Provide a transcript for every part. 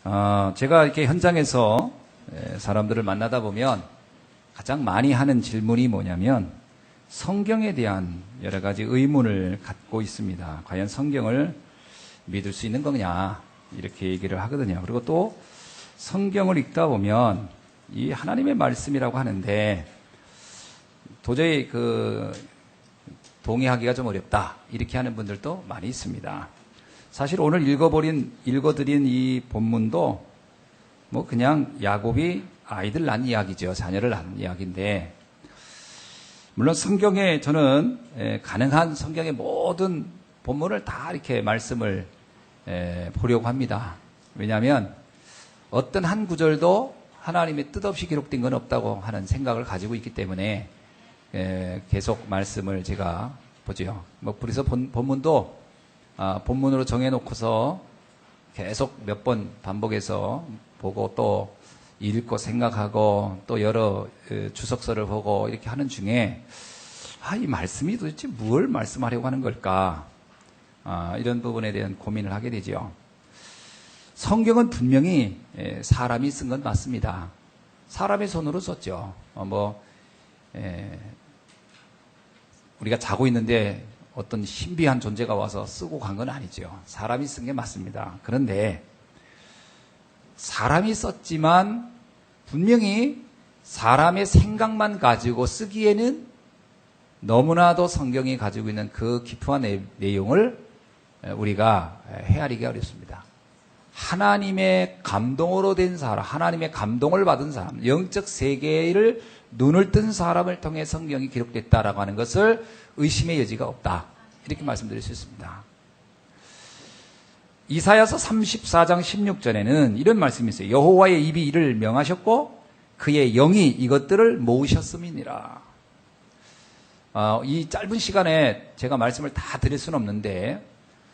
제가 이렇게 현장에서 사람들을 만나다 보면 가장 많이 하는 질문이 뭐냐면 성경에 대한 여러 가지 의문을 갖고 있습니다. 과연 성경을 믿을 수 있는 거냐 이렇게 얘기를 하거든요. 그리고 또 성경을 읽다 보면 이 하나님의 말씀이라고 하는데 도저히 동의하기가 좀 어렵다 이렇게 하는 분들도 많이 있습니다. 사실 오늘 읽어드린 이 본문도 뭐 그냥 야곱이 아이들 낳은 이야기죠. 자녀를 낳은 이야기인데, 물론 성경에 저는 가능한 성경의 모든 본문을 다 이렇게 말씀을 보려고 합니다. 왜냐하면 어떤 한 구절도 하나님의 뜻없이 기록된 건 없다고 하는 생각을 가지고 있기 때문에 계속 말씀을 제가 보죠. 그래서 본문도 본문으로 정해놓고서 계속 몇 번 반복해서 보고 또 읽고 생각하고 또 여러 주석서를 보고 이렇게 하는 중에 이 말씀이 도대체 뭘 말씀하려고 하는 걸까? 이런 부분에 대한 고민을 하게 되죠. 성경은 분명히 사람이 쓴 건 맞습니다. 사람의 손으로 썼죠. 우리가 자고 있는데 어떤 신비한 존재가 와서 쓰고 간 건 아니죠. 사람이 쓴 게 맞습니다. 그런데 사람이 썼지만 분명히 사람의 생각만 가지고 쓰기에는 너무나도 성경이 가지고 있는 그 깊은 내용을 우리가 헤아리기 어렵습니다. 하나님의 감동으로 된 사람, 하나님의 감동을 받은 사람, 영적 세계를 눈을 뜬 사람을 통해 성경이 기록됐다라고 하는 것을 의심의 여지가 없다. 이렇게 말씀드릴 수 있습니다. 이사야서 34장 16절에는 이런 말씀이 있어요. 여호와의 입이 이를 명하셨고 그의 영이 이것들을 모으셨음이니라. 이 짧은 시간에 제가 말씀을 다 드릴 수는 없는데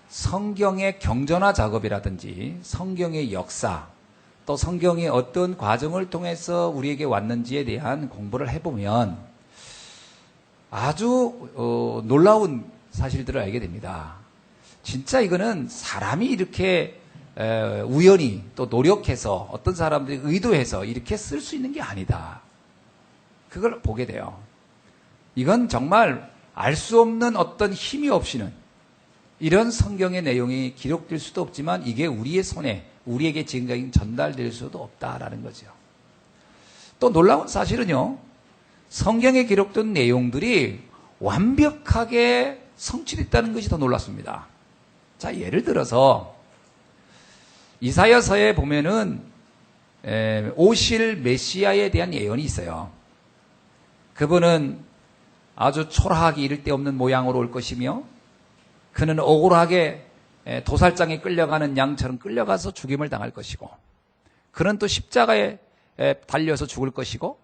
성경의 경전화 작업이라든지 성경의 역사 또 성경이 어떤 과정을 통해서 우리에게 왔는지에 대한 공부를 해보면 아주 놀라운 사실들을 알게 됩니다. 진짜 이거는 사람이 이렇게 우연히 또 노력해서 어떤 사람들이 의도해서 이렇게 쓸 수 있는 게 아니다. 그걸 보게 돼요. 이건 정말 알 수 없는 어떤 힘이 없이는 이런 성경의 내용이 기록될 수도 없지만 이게 우리의 손에 우리에게 지금까지 전달될 수도 없다라는 거죠. 또 놀라운 사실은요. 성경에 기록된 내용들이 완벽하게 성취됐다는 것이 더 놀랍습니다. 자, 예를 들어서 이사야서에 보면은 오실 메시아에 대한 예언이 있어요. 그분은 아주 초라하기 이를 데 없는 모양으로 올 것이며 그는 억울하게 도살장에 끌려가는 양처럼 끌려가서 죽임을 당할 것이고 그는 또 십자가에 달려서 죽을 것이고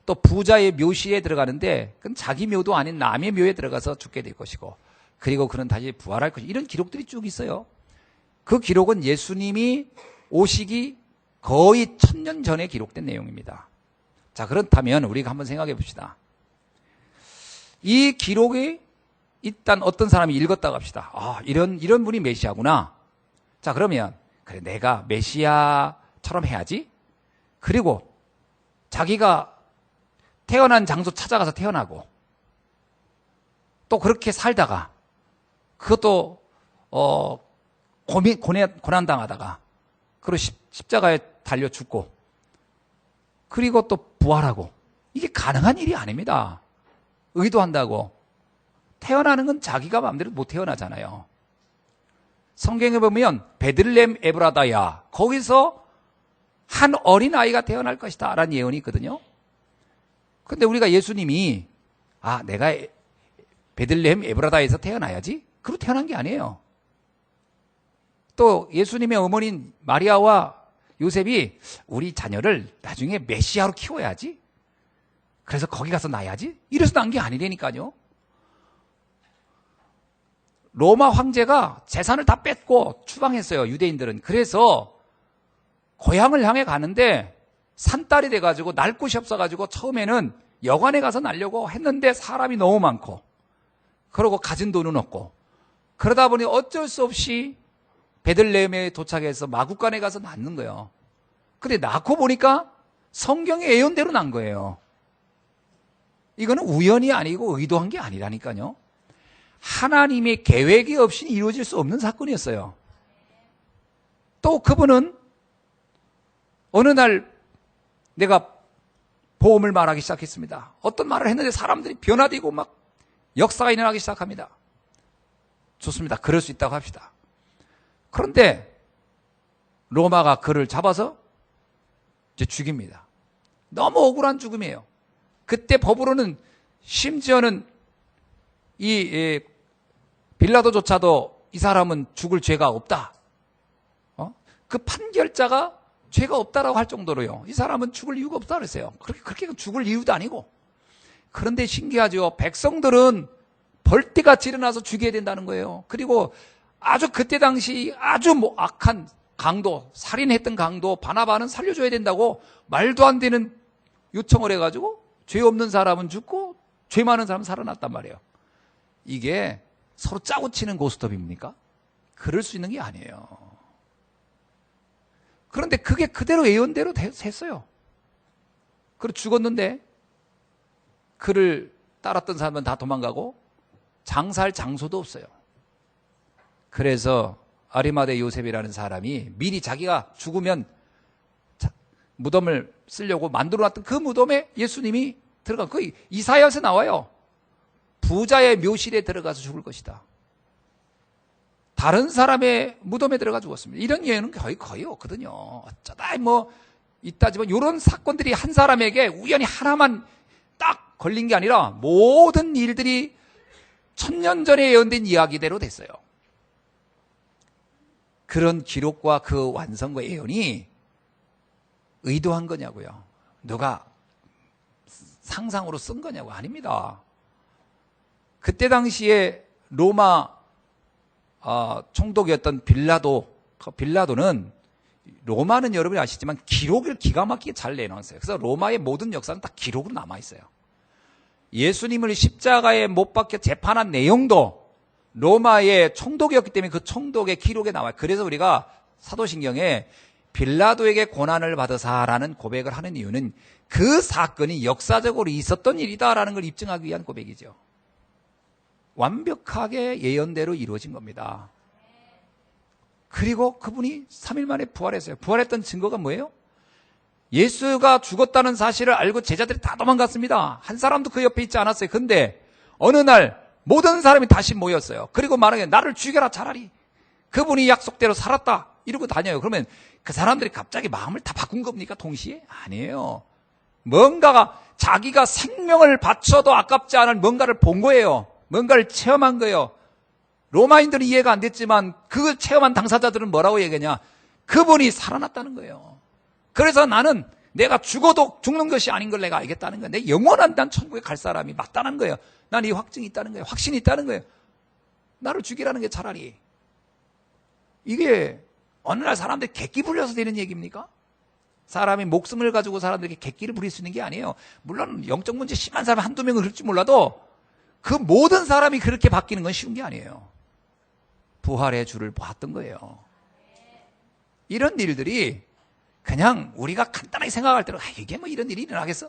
또 부자의 묘시에 들어가는데 그건 자기 묘도 아닌 남의 묘에 들어가서 죽게 될 것이고 그리고 그는 다시 부활할 것이고 이런 기록들이 쭉 있어요. 그 기록은 예수님이 오시기 거의 1000년 전에 기록된 내용입니다. 자, 그렇다면 우리가 한번 생각해 봅시다. 이 기록이 일단 어떤 사람이 읽었다고 합시다. 이런 분이 메시아구나. 자, 그러면 그래 내가 메시아처럼 해야지. 그리고 자기가 태어난 장소 찾아가서 태어나고 또 그렇게 살다가 그것도 고난당하다가 그리고 십자가에 달려 죽고 그리고 또 부활하고 이게 가능한 일이 아닙니다. 의도한다고 태어나는 건 자기가 마음대로 못 태어나잖아요. 성경에 보면 베들레헴 에브라다야 거기서 한 어린아이가 태어날 것이다 라는 예언이 있거든요. 근데 우리가 예수님이 내가 베들레헴 에브라다에서 태어나야지? 그로 태어난 게 아니에요. 또 예수님의 어머니인 마리아와 요셉이 우리 자녀를 나중에 메시아로 키워야지? 그래서 거기 가서 낳아야지? 이래서 난 게 아니라니까요. 로마 황제가 재산을 다 뺏고 추방했어요. 유대인들은. 그래서 고향을 향해 가는데 산딸이 돼가지고 날 곳이 없어가지고 처음에는 여관에 가서 날려고 했는데 사람이 너무 많고 그러고 가진 돈은 없고 그러다 보니 어쩔 수 없이 베들레헴에 도착해서 마구간에 가서 낳는 거예요. 근데 낳고 보니까 성경의 예언대로 난 거예요. 이거는 우연이 아니고 의도한 게 아니라니까요. 하나님의 계획이 없이 이루어질 수 없는 사건이었어요. 또 그분은 어느 날 내가 복음을 말하기 시작했습니다. 어떤 말을 했는데 사람들이 변화되고 막 역사가 일어나기 시작합니다. 좋습니다. 그럴 수 있다고 합시다. 그런데 로마가 그를 잡아서 이제 죽입니다. 너무 억울한 죽음이에요. 그때 법으로는 심지어는 이 빌라도조차도 이 사람은 죽을 죄가 없다. 그 판결자가 죄가 없다라고 할 정도로요. 이 사람은 죽을 이유가 없다 그랬어요. 그렇게 죽을 이유도 아니고. 그런데 신기하죠. 백성들은 벌떼같이 일어나서 죽여야 된다는 거예요. 그리고 아주 그때 당시 아주 악한 강도, 살인했던 강도 바나바는 살려줘야 된다고 말도 안 되는 요청을 해가지고 죄 없는 사람은 죽고 죄 많은 사람은 살아났단 말이에요. 이게 서로 짜고 치는 고스톱입니까? 그럴 수 있는 게 아니에요. 그런데 그게 그대로 예언대로 됐어요. 그리고 죽었는데 그를 따랐던 사람은 다 도망가고 장사할 장소도 없어요. 그래서 아리마대 요셉이라는 사람이 미리 자기가 죽으면 무덤을 쓰려고 만들어놨던 그 무덤에 예수님이 들어가. 그 이사야에서 나와요. 부자의 묘실에 들어가서 죽을 것이다. 다른 사람의 무덤에 들어가 죽었습니다. 이런 예언은 거의 없거든요. 어쩌다 있다지만 이런 사건들이 한 사람에게 우연히 하나만 딱 걸린 게 아니라 모든 일들이 1000년 전에 예언된 이야기대로 됐어요. 그런 기록과 그 완성과 예언이 의도한 거냐고요. 누가 상상으로 쓴 거냐고. 아닙니다. 그때 당시에 로마 총독이었던 빌라도는 로마는 여러분이 아시지만 기록을 기가 막히게 잘 내놨어요. 그래서 로마의 모든 역사는 다 기록으로 남아있어요. 예수님을 십자가에 못 박혀 재판한 내용도 로마의 총독이었기 때문에 그 총독의 기록에 나와요. 그래서 우리가 사도신경에 빌라도에게 고난을 받으사라는 고백을 하는 이유는 그 사건이 역사적으로 있었던 일이다라는 걸 입증하기 위한 고백이죠. 완벽하게 예언대로 이루어진 겁니다. 그리고 그분이 3일 만에 부활했어요. 부활했던 증거가 뭐예요? 예수가 죽었다는 사실을 알고 제자들이 다 도망갔습니다. 한 사람도 그 옆에 있지 않았어요. 근데 어느 날 모든 사람이 다시 모였어요. 그리고 말하기에 나를 죽여라 차라리. 그분이 약속대로 살았다. 이러고 다녀요. 그러면 그 사람들이 갑자기 마음을 다 바꾼 겁니까? 동시에? 아니에요. 뭔가가 자기가 생명을 바쳐도 아깝지 않을 뭔가를 본 거예요. 뭔가를 체험한 거예요. 로마인들은 이해가 안 됐지만 그 체험한 당사자들은 뭐라고 얘기하냐? 그분이 살아났다는 거예요. 그래서 나는 내가 죽어도 죽는 것이 아닌 걸 내가 알겠다는 거예요. 내 영원한 난 천국에 갈 사람이 맞다는 거예요. 난 이 확증이 있다는 거예요. 확신이 있다는 거예요. 나를 죽이라는 게 차라리. 이게 어느 날 사람들이 객기 불려서 되는 얘기입니까? 사람이 목숨을 가지고 사람들에게 객기를 부릴 수 있는 게 아니에요. 물론 영적 문제 심한 사람 한두 명은 그럴지 몰라도 그 모든 사람이 그렇게 바뀌는 건 쉬운 게 아니에요. 부활의 주를 보았던 거예요. 이런 일들이 그냥 우리가 간단하게 생각할 때로 이게 뭐 이런 일이 일어나겠어?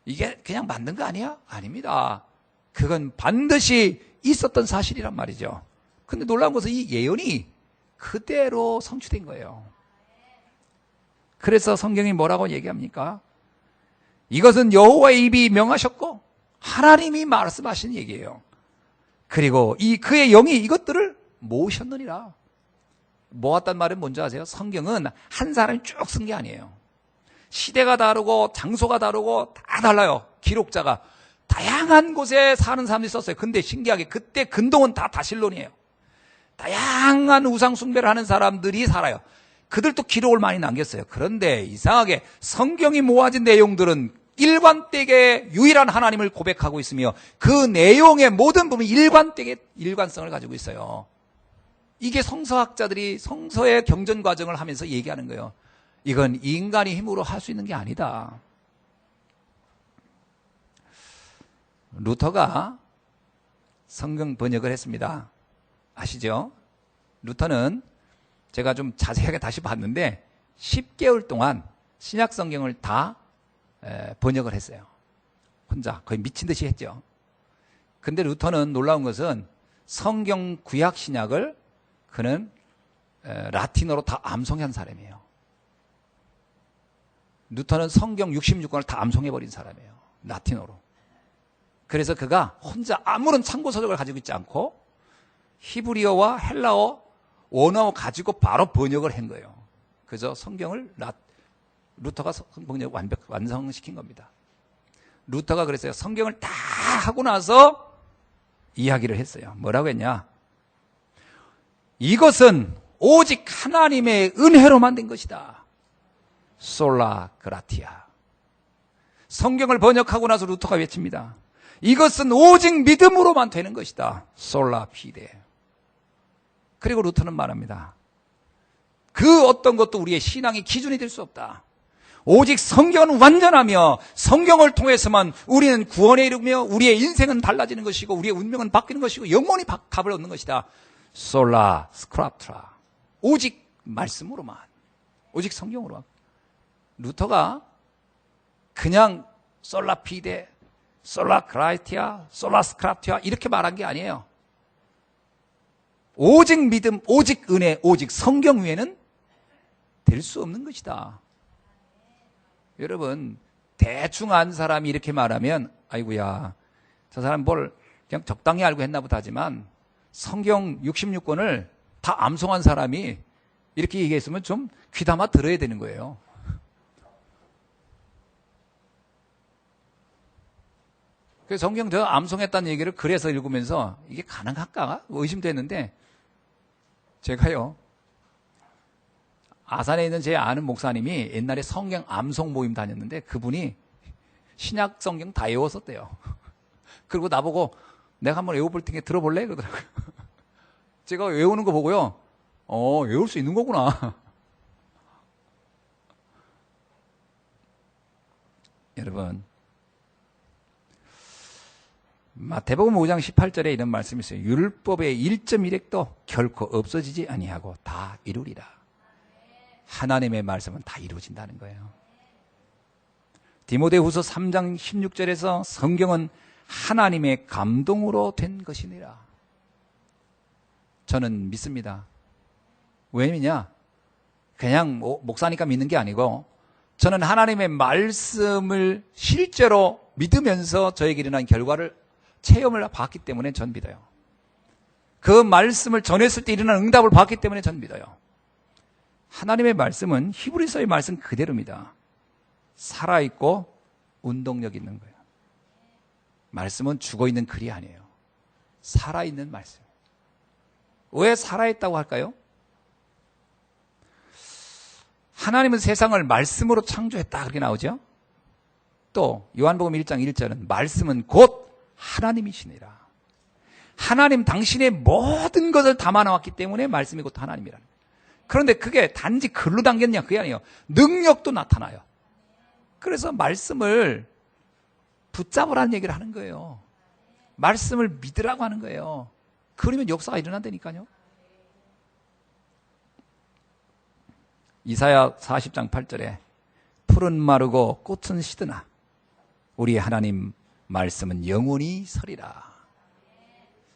이게 그냥 만든 거 아니야? 아닙니다. 그건 반드시 있었던 사실이란 말이죠. 근데 놀라운 것은 이 예언이 그대로 성취된 거예요. 그래서 성경이 뭐라고 얘기합니까? 이것은 여호와의 입이 명하셨고 하나님이 말씀하신 얘기예요. 그리고 그의 영이 이것들을 모으셨느니라. 모았단 말은 뭔지 아세요? 성경은 한 사람이 쭉 쓴 게 아니에요. 시대가 다르고 장소가 다르고 다 달라요. 기록자가 다양한 곳에 사는 사람들이 썼어요. 근데 신기하게 그때 근동은 다 다실론이에요. 다양한 우상 숭배를 하는 사람들이 살아요. 그들도 기록을 많이 남겼어요. 그런데 이상하게 성경이 모아진 내용들은 일관되게 유일한 하나님을 고백하고 있으며 그 내용의 모든 부분이 일관되게 일관성을 가지고 있어요. 이게 성서학자들이 성서의 경전 과정을 하면서 얘기하는 거예요. 이건 인간이 힘으로 할 수 있는 게 아니다. 루터가 성경 번역을 했습니다. 아시죠? 루터는 제가 좀 자세하게 다시 봤는데 10개월 동안 신약 성경을 다 번역을 했어요. 혼자 거의 미친 듯이 했죠. 근데 루터는 놀라운 것은 성경 구약 신약을 그는 라틴어로 다 암송한 사람이에요. 루터는 성경 66권을 다 암송해버린 사람이에요. 라틴어로. 그래서 그가 혼자 아무런 참고 서적을 가지고 있지 않고 히브리어와 헬라어 원어を가지고 바로 번역을 한 거예요. 그래서 성경을 루터가 성경을 완성시킨 겁니다. 루터가 그랬어요. 성경을 다 하고 나서 이야기를 했어요. 뭐라고 했냐? 이것은 오직 하나님의 은혜로 만든 것이다. 솔라 그라티아. 성경을 번역하고 나서 루터가 외칩니다. 이것은 오직 믿음으로만 되는 것이다. 솔라 피데. 그리고 루터는 말합니다. 그 어떤 것도 우리의 신앙의 기준이 될 수 없다. 오직 성경은 완전하며 성경을 통해서만 우리는 구원에 이르며 우리의 인생은 달라지는 것이고 우리의 운명은 바뀌는 것이고 영원히 답을 얻는 것이다. 솔라 스크랍트라. 오직 말씀으로만. 오직 성경으로만. 루터가 그냥 솔라 피데, 솔라 그라이티아, 솔라 스크랍티아 이렇게 말한 게 아니에요. 오직 믿음, 오직 은혜, 오직 성경 외에는 될 수 없는 것이다. 여러분, 대충 안 사람이 이렇게 말하면 아이고야, 저 사람 뭘 그냥 적당히 알고 했나 보다 하지만 성경 66권을 다 암송한 사람이 이렇게 얘기했으면 좀 귀담아 들어야 되는 거예요. 그래서 성경 저 암송했다는 얘기를 그래서 읽으면서 이게 가능할까 의심됐는데 제가요, 아산에 있는 제 아는 목사님이 옛날에 성경 암송 모임 다녔는데 그분이 신약 성경 다 외웠었대요. 그리고 나보고 내가 한번 외워볼 테니까 들어볼래? 그러더라고요. 제가 외우는 거 보고요. 외울 수 있는 거구나. 여러분, 마태복음 5장 18절에 이런 말씀이 있어요. 율법의 1.1획도 결코 없어지지 아니하고 다 이루리라. 하나님의 말씀은 다 이루어진다는 거예요. 디모데후서 3장 16절에서 성경은 하나님의 감동으로 된 것이니라. 저는 믿습니다. 왜냐? 그냥 목사니까 믿는 게 아니고 저는 하나님의 말씀을 실제로 믿으면서 저에게 일어난 결과를 체험을 봤기 때문에 전 믿어요. 그 말씀을 전했을 때 일어난 응답을 봤기 때문에 전 믿어요. 하나님의 말씀은 히브리서의 말씀 그대로입니다. 살아있고 운동력 있는 거예요. 말씀은 죽어있는 글이 아니에요. 살아있는 말씀. 왜 살아있다고 할까요? 하나님은 세상을 말씀으로 창조했다 그렇게 나오죠. 또 요한복음 1장 1절은 말씀은 곧 하나님이시니라. 하나님 당신의 모든 것을 담아놓았기 때문에 말씀이 곧 하나님이라는 거예요. 그런데 그게 단지 글로 담겼냐 그게 아니에요. 능력도 나타나요. 그래서 말씀을 붙잡으라는 얘기를 하는 거예요. 말씀을 믿으라고 하는 거예요. 그러면 역사가 일어난다니까요. 이사야 40장 8절에 풀은 마르고 꽃은 시드나 우리 하나님 말씀은 영원히 서리라.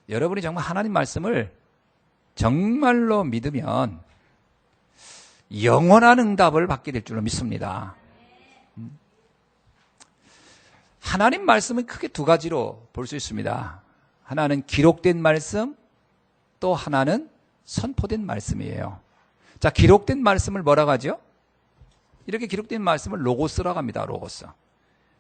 여러분이 정말 하나님 말씀을 정말로 믿으면 영원한 응답을 받게 될 줄로 믿습니다. 하나님 말씀은 크게 두 가지로 볼 수 있습니다. 하나는 기록된 말씀, 또 하나는 선포된 말씀이에요. 자, 기록된 말씀을 뭐라고 하죠? 이렇게 기록된 말씀을 로고스라고 합니다. 로고스.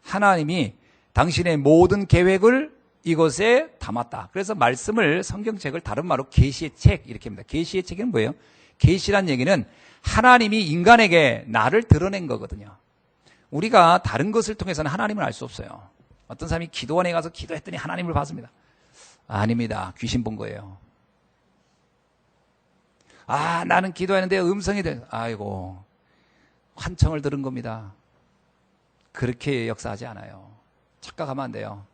하나님이 당신의 모든 계획을 이것에 담았다. 그래서 말씀을 성경책을 다른 말로 계시의 책 이렇게 합니다. 계시의 책은 뭐예요? 계시란 얘기는 하나님이 인간에게 나를 드러낸 거거든요. 우리가 다른 것을 통해서는 하나님을 알 수 없어요. 어떤 사람이 기도원에 가서 기도했더니 하나님을 봤습니다. 아닙니다. 귀신 본 거예요. 나는 기도했는데 음성이 아이고 환청을 들은 겁니다. 그렇게 역사하지 않아요. 착각하면 안 돼요.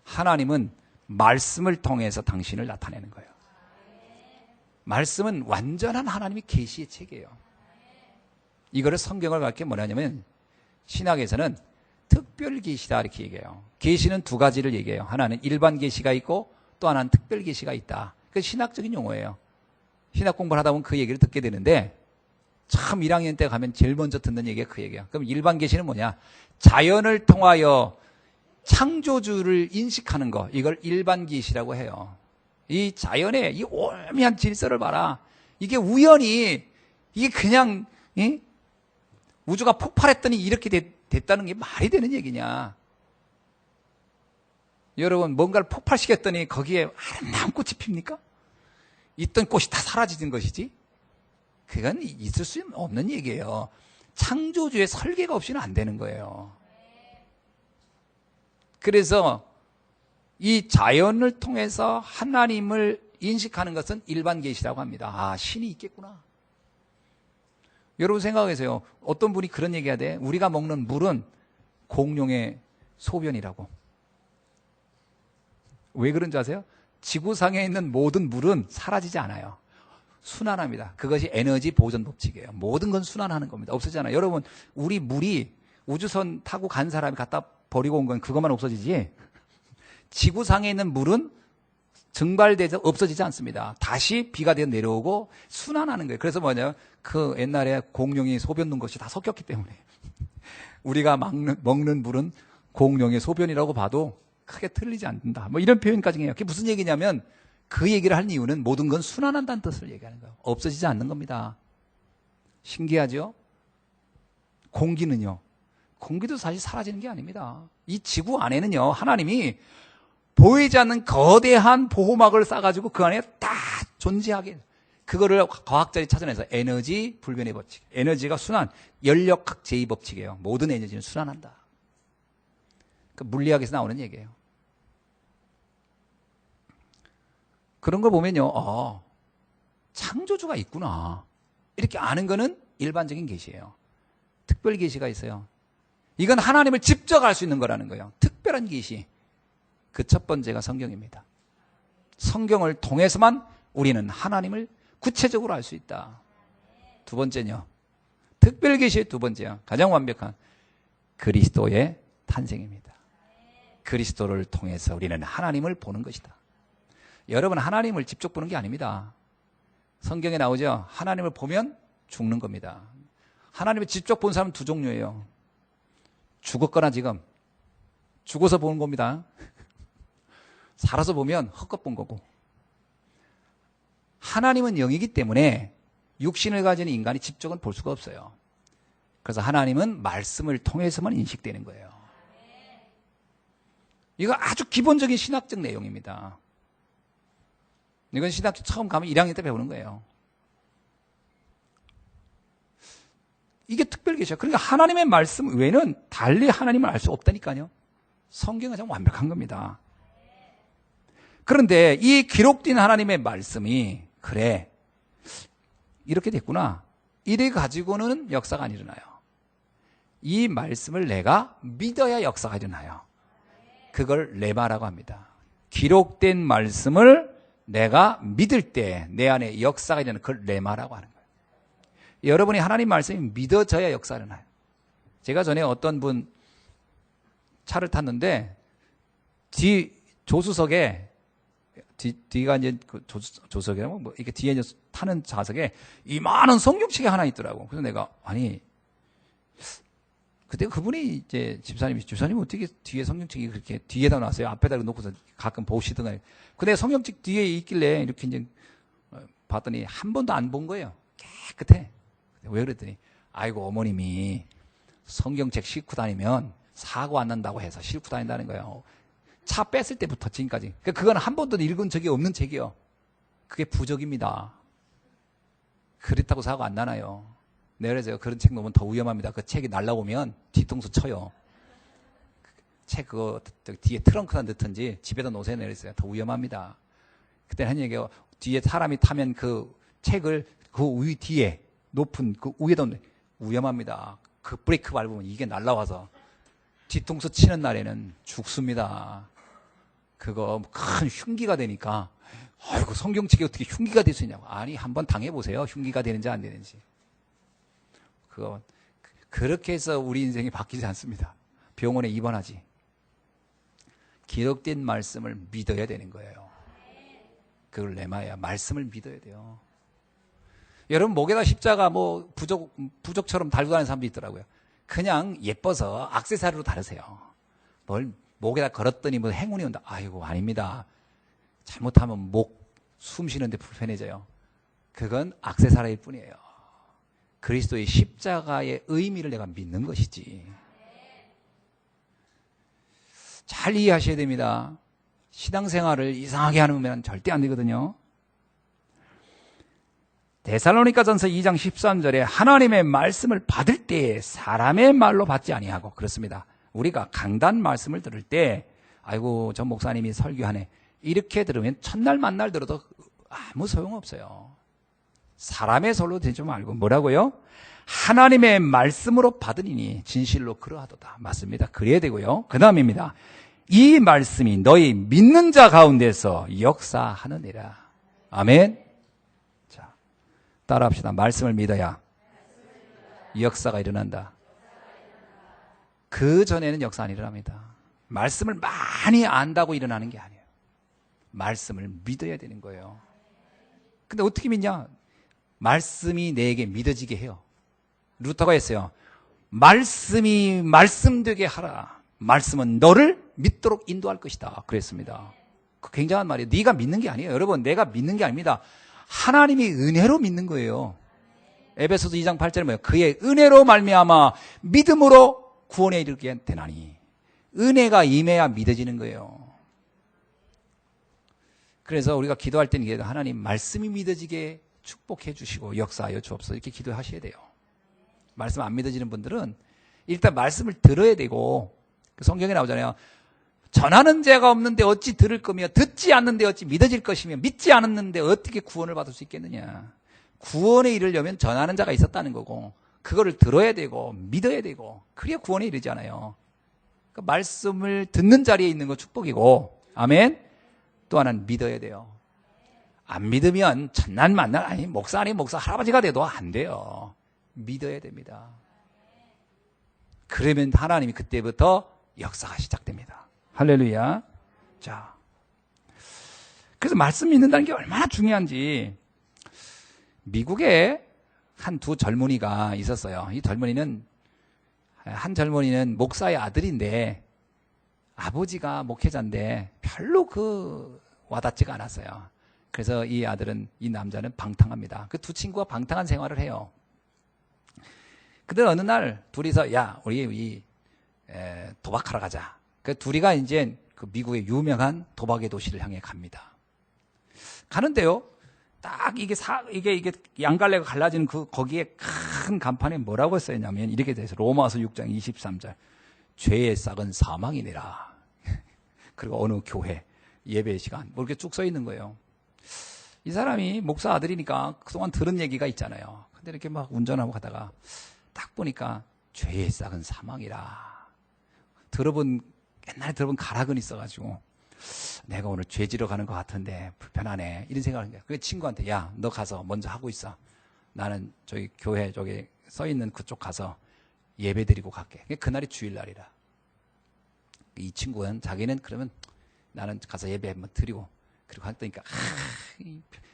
하나님은 말씀을 통해서 당신을 나타내는 거예요. 말씀은 완전한 하나님의 계시의 책이에요. 이거를 성경을 갖게 뭐냐면 신학에서는 특별 계시다 이렇게 얘기해요. 계시는 두 가지를 얘기해요. 하나는 일반 계시가 있고 또 하나는 특별 계시가 있다. 그 신학적인 용어예요. 신학 공부를 하다 보면 그 얘기를 듣게 되는데 참 1학년 때 가면 제일 먼저 듣는 얘기가 그 얘기야. 그럼 일반 계시는 뭐냐? 자연을 통하여 창조주를 인식하는 거. 이걸 일반 계시라고 해요. 이 자연의 이 오묘한 질서를 봐라. 이게 우연히 이게 그냥 우주가 폭발했더니 이렇게 됐다는 게 말이 되는 얘기냐? 여러분 뭔가를 폭발시켰더니 거기에 아름다운 꽃이 핍니까? 있던 꽃이 다 사라지는 것이지? 그건 있을 수 없는 얘기예요. 창조주의 설계가 없이는 안 되는 거예요. 그래서 이 자연을 통해서 하나님을 인식하는 것은 일반 계시라고 합니다. 아, 신이 있겠구나. 여러분 생각하세요. 어떤 분이 그런 얘기가 돼. 우리가 먹는 물은 공룡의 소변이라고. 왜 그런지 아세요? 지구상에 있는 모든 물은 사라지지 않아요. 순환합니다. 그것이 에너지 보존 법칙이에요. 모든 건 순환하는 겁니다. 없어지잖아요. 여러분, 우리 물이 우주선 타고 간 사람이 갖다 버리고 온 건 그것만 없어지지, 지구상에 있는 물은 증발돼서 없어지지 않습니다. 다시 비가 되어 내려오고 순환하는 거예요. 그래서 뭐냐, 그 옛날에 공룡이 소변 넣은 것이 다 섞였기 때문에 우리가 먹는 물은 공룡의 소변이라고 봐도 크게 틀리지 않는다. 뭐 이런 표현까지 해요. 그게 무슨 얘기냐면 그 얘기를 할 이유는 모든 건 순환한다는 뜻을 얘기하는 거예요. 없어지지 않는 겁니다. 신기하죠? 공기는요. 공기도 사실 사라지는 게 아닙니다. 이 지구 안에는요, 하나님이 보이지 않는 거대한 보호막을 쌓아가지고 그 안에 다 존재하게, 그거를 과학자들이 찾아내서 에너지 불변의 법칙, 에너지가 순환, 연력학 제2 법칙이에요. 모든 에너지는 순환한다. 그 물리학에서 나오는 얘기예요. 그런 걸 보면요, 창조주가 있구나, 이렇게 아는 거는 일반적인 계시예요. 특별 계시가 있어요. 이건 하나님을 직접 알 수 있는 거라는 거예요. 특별한 계시. 그 첫 번째가 성경입니다. 성경을 통해서만 우리는 하나님을 구체적으로 알 수 있다. 두 번째는요, 특별 계시의 두 번째요, 가장 완벽한 그리스도의 탄생입니다. 그리스도를 통해서 우리는 하나님을 보는 것이다. 여러분, 하나님을 직접 보는 게 아닙니다. 성경에 나오죠. 하나님을 보면 죽는 겁니다. 하나님을 직접 본 사람은 두 종류예요. 죽었거나 지금 죽어서 보는 겁니다. 살아서 보면 헛것 본 거고. 하나님은 영이기 때문에 육신을 가진 인간이 직접은 볼 수가 없어요. 그래서 하나님은 말씀을 통해서만 인식되는 거예요. 이거 아주 기본적인 신학적 내용입니다. 이건 신학교 처음 가면 1학년 때 배우는 거예요. 이게 특별 계시야. 그러니까 하나님의 말씀 외에는 달리 하나님을 알 수 없다니까요. 성경은 참 완벽한 겁니다. 그런데 이 기록된 하나님의 말씀이 그래, 이렇게 됐구나, 이래 가지고는 역사가 안 일어나요. 이 말씀을 내가 믿어야 역사가 일어나요. 그걸 레마라고 합니다. 기록된 말씀을 내가 믿을 때 내 안에 역사가 일어나는 그걸 레마라고 하는 거예요. 여러분이 하나님 말씀이 믿어져야 역사가 일어나요. 제가 전에 어떤 분 차를 탔는데 뒤 조수석에 뒤가 이제 그 조수석에 뭐 이렇게 뒤에 이제 타는 좌석에 이만한 성경책이 하나 있더라고. 그래서 내가, 아니, 그때 그분이 이제 집사님 어떻게 뒤에 성경책이 그렇게 뒤에다 놨어요? 앞에다 놓고서 가끔 보시던가. 근데 성경책 뒤에 있길래 이렇게 이제 봤더니 한 번도 안 본 거예요. 깨끗해. 왜 그랬더니, 아이고, 어머님이 성경책 싣고 다니면 사고 안 난다고 해서 싣고 다닌다는 거예요. 차 뺐을 때부터 지금까지. 그건 한 번도 읽은 적이 없는 책이요. 그게 부적입니다. 그렇다고 사고 안 나나요? 내가 그래서 그런 책 놓으면 더 위험합니다. 그 책이 날라오면 뒤통수 쳐요. 책 그거 뒤에 트렁크나 넣든지 집에다 놓으세요. 내렸어요. 더 위험합니다. 그때 한 얘기가, 뒤에 사람이 타면 그 책을 그 위 뒤에 높은 그 위에다 놓으면 위험합니다. 그 브레이크 밟으면 이게 날라와서 뒤통수 치는 날에는 죽습니다. 그거 큰 흉기가 되니까 아이고, 성경책이 어떻게 흉기가 될 수 있냐고. 아니, 한번 당해보세요. 흉기가 되는지 안 되는지. 그렇게 해서 우리 인생이 바뀌지 않습니다. 병원에 입원하지. 기록된 말씀을 믿어야 되는 거예요. 그걸 레마야. 말씀을 믿어야 돼요. 여러분, 목에다 십자가 부족처럼 달고 다니는 사람도 있더라고요. 그냥 예뻐서 액세서리로 다르세요. 뭘 목에다 걸었더니 행운이 온다. 아이고, 아닙니다. 잘못하면 숨 쉬는데 불편해져요. 그건 액세서리일 뿐이에요. 그리스도의 십자가의 의미를 내가 믿는 것이지. 잘 이해하셔야 됩니다. 신앙생활을 이상하게 하면 절대 안 되거든요. 데살로니가전서 2장 13절에 하나님의 말씀을 받을 때에 사람의 말로 받지 아니하고, 그렇습니다. 우리가 강단 말씀을 들을 때 아이고, 전 목사님이 설교하네, 이렇게 들으면 첫날 만날 들어도 아무 소용없어요. 사람의 설로 되지 말고 뭐라고요? 하나님의 말씀으로 받으니 진실로 그러하도다. 맞습니다. 그래야 되고요. 그 다음입니다. 이 말씀이 너희 믿는 자 가운데서 역사하느니라. 아멘. 자, 따라합시다. 말씀을 믿어야 역사가 일어난다. 그 전에는 역사 안 일어납니다. 말씀을 많이 안다고 일어나는 게 아니에요. 말씀을 믿어야 되는 거예요. 근데 어떻게 믿냐? 말씀이 내게 믿어지게 해요. 루터가 했어요. 말씀이 말씀되게 하라. 말씀은 너를 믿도록 인도할 것이다. 그랬습니다. 그 굉장한 말이에요. 네가 믿는 게 아니에요. 여러분, 내가 믿는 게 아닙니다. 하나님이 은혜로 믿는 거예요. 에베소서 2장 8절에 뭐예요? 그의 은혜로 말미암아 믿음으로 구원에 이르게 되나니. 은혜가 임해야 믿어지는 거예요. 그래서 우리가 기도할 때는 하나님 말씀이 믿어지게 축복해 주시고 역사하여 주옵소서, 이렇게 기도하셔야 돼요. 말씀 안 믿어지는 분들은 일단 말씀을 들어야 되고, 성경에 나오잖아요. 전하는 자가 없는데 어찌 들을 거며, 듣지 않는데 어찌 믿어질 것이며, 믿지 않았는데 어떻게 구원을 받을 수 있겠느냐. 구원에 이르려면 전하는 자가 있었다는 거고, 그거를 들어야 되고 믿어야 되고, 그래야 구원에 이르잖아요. 그러니까 말씀을 듣는 자리에 있는 거 축복이고, 아멘. 또 하나는 믿어야 돼요. 안 믿으면 첫날 만날, 아니 목사 아니 목사 할아버지가 돼도 안 돼요. 믿어야 됩니다. 그러면 하나님이 그때부터 역사가 시작됩니다. 할렐루야. 자, 그래서 말씀 믿는다는 게 얼마나 중요한지. 미국에 한 두 젊은이가 있었어요. 한 젊은이는 목사의 아들인데 아버지가 목회자인데 별로 와닿지가 않았어요. 그래서 이 남자는 방탕합니다. 그 두 친구가 방탕한 생활을 해요. 근데 어느 날 둘이서, 야, 우리 도박하러 가자. 그 둘이가 이제 그 미국의 유명한 도박의 도시를 향해 갑니다. 가는데요, 딱 이게 양갈래가 갈라지는 거기에 큰 간판에 뭐라고 써있냐면 이렇게 돼서 로마서 6장 23절. 죄의 싹은 사망이니라. 그리고 어느 교회 예배 시간 뭐 이렇게 쭉 써 있는 거예요. 이 사람이 목사 아들이니까 그동안 들은 얘기가 있잖아요. 근데 이렇게 막 운전하고 가다가 딱 보니까 죄의 싹은 사망이라. 옛날에 들어본 가락은 있어가지고 내가 오늘 죄 지러 가는 것 같은데 불편하네, 이런 생각을 한 거야. 그 친구한테, 야, 너 가서 먼저 하고 있어. 나는 저기 교회 저기 써 있는 그쪽 가서 예배 드리고 갈게. 그날이 주일날이라. 이 친구는 자기는 그러면 나는 가서 예배 한번 드리고, 그리고 했더니까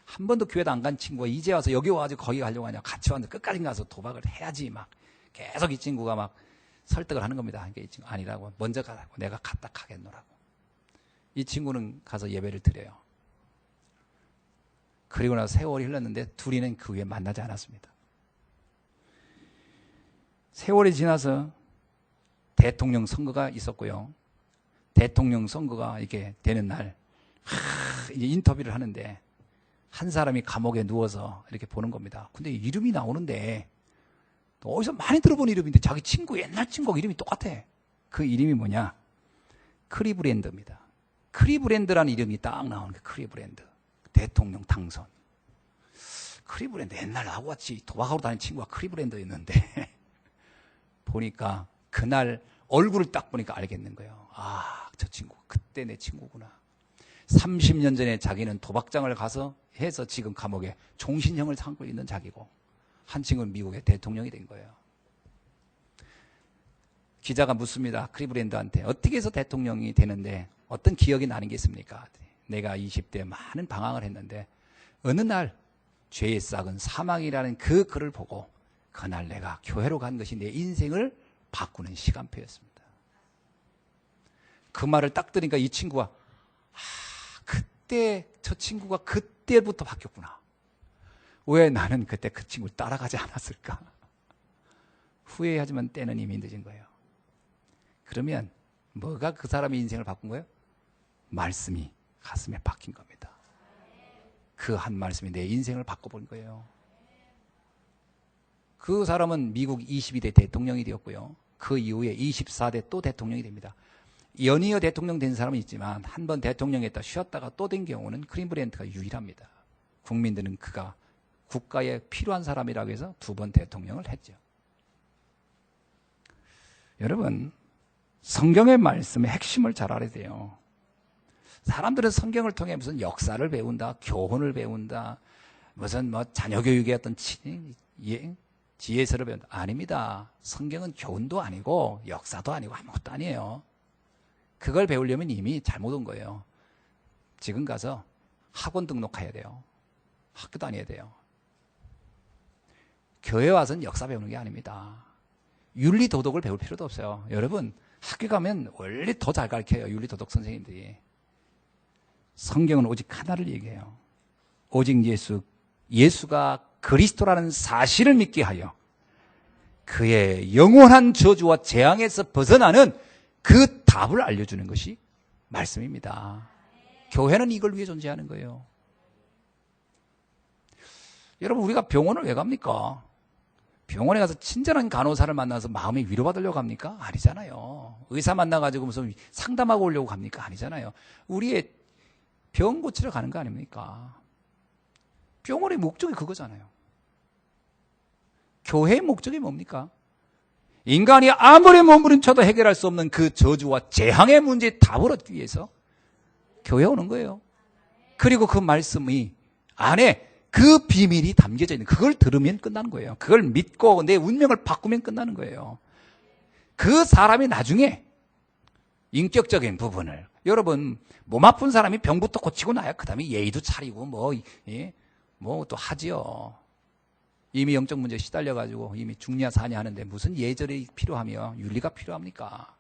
한 번도 교회도 안 간 친구가 이제 와서 여기 와가지고 거기 가려고 하냐. 같이 왔는데 끝까지 가서 도박을 해야지. 막 계속 이 친구가 막 설득을 하는 겁니다. 그러니까 이 친구 아니라고, 먼저 가라고, 내가 갔다 가겠노라고. 이 친구는 가서 예배를 드려요. 그리고 나서 세월이 흘렀는데 둘이는 그 후에 만나지 않았습니다. 세월이 지나서 대통령 선거가 있었고요. 대통령 선거가 이렇게 되는 날 이제 인터뷰를 하는데 한 사람이 감옥에 누워서 이렇게 보는 겁니다. 근데 이름이 나오는데 어디서 많이 들어본 이름인데 자기 친구, 옛날 친구 이름이 똑같아. 그 이름이 뭐냐? 크리브랜드입니다. 크리브랜드라는 이름이 딱 나오는 게 크리브랜드. 대통령 당선. 크리브랜드, 옛날 나하고 같이 도박하러 다니는 친구가 크리브랜드였는데 보니까 그날 얼굴을 딱 보니까 알겠는 거예요. 아, 저 친구 그때 내 친구구나. 30년 전에 자기는 도박장을 가서 해서 지금 감옥에 종신형을 삼고 있는 자기고, 한 친구는 미국의 대통령이 된 거예요. 기자가 묻습니다. 클리브랜드한테 어떻게 해서 대통령이 되는데 어떤 기억이 나는 게 있습니까? 내가 20대에 많은 방황을 했는데 어느 날 죄의 싹은 사망이라는 그 글을 보고 그날 내가 교회로 간 것이 내 인생을 바꾸는 시간표였습니다. 그 말을 딱 들으니까 이 친구가 그때 저 친구가 그때부터 바뀌었구나. 왜 나는 그때 그 친구를 따라가지 않았을까? 후회하지만 때는 이미 늦은 거예요. 그러면 뭐가 그 사람의 인생을 바꾼 거예요? 말씀이 가슴에 박힌 겁니다. 그 한 말씀이 내 인생을 바꿔본 거예요. 그 사람은 미국 22대 대통령이 되었고요. 그 이후에 24대 또 대통령이 됩니다. 연이어 대통령 된 사람은 있지만 한 번 대통령했다 쉬었다가 또 된 경우는 클리브랜드가 유일합니다. 국민들은 그가 국가에 필요한 사람이라고 해서 2번 대통령을 했죠. 여러분, 성경의 말씀의 핵심을 잘 알아야 돼요. 사람들은 성경을 통해 무슨 역사를 배운다, 교훈을 배운다, 무슨 자녀 교육의 어떤 지혜서를 배운다. 아닙니다. 성경은 교훈도 아니고 역사도 아니고 아무것도 아니에요. 그걸 배우려면 이미 잘못 온 거예요. 지금 가서 학원 등록해야 돼요. 학교 다녀야 돼요. 교회 와서는 역사 배우는 게 아닙니다. 윤리 도덕을 배울 필요도 없어요. 여러분, 학교 가면 원래 더 잘 가르쳐요. 윤리 도덕 선생님들이. 성경은 오직 하나를 얘기해요. 오직 예수가 그리스도라는 사실을 믿게 하여 그의 영원한 저주와 재앙에서 벗어나는 그 답을 알려주는 것이 말씀입니다. 교회는 이걸 위해 존재하는 거예요. 여러분, 우리가 병원을 왜 갑니까? 병원에 가서 친절한 간호사를 만나서 마음이 위로받으려고 합니까? 아니잖아요. 의사 만나가지고 무슨 상담하고 오려고 갑니까? 아니잖아요. 우리의 병 고치러 가는 거 아닙니까? 병원의 목적이 그거잖아요. 교회의 목적이 뭡니까? 인간이 아무리 몸부림쳐도 해결할 수 없는 그 저주와 재앙의 문제에 답을 얻기 위해서 교회에 오는 거예요. 그리고 그 말씀이 안에 그 비밀이 담겨져 있는, 그걸 들으면 끝나는 거예요. 그걸 믿고 내 운명을 바꾸면 끝나는 거예요. 그 사람이 나중에 인격적인 부분을, 여러분, 몸 아픈 사람이 병부터 고치고 나야 그 다음에 예의도 차리고 뭐 또 하지요. 이미 영적 문제에 시달려가지고 이미 죽냐 사냐 하는데 무슨 예절이 필요하며 윤리가 필요합니까?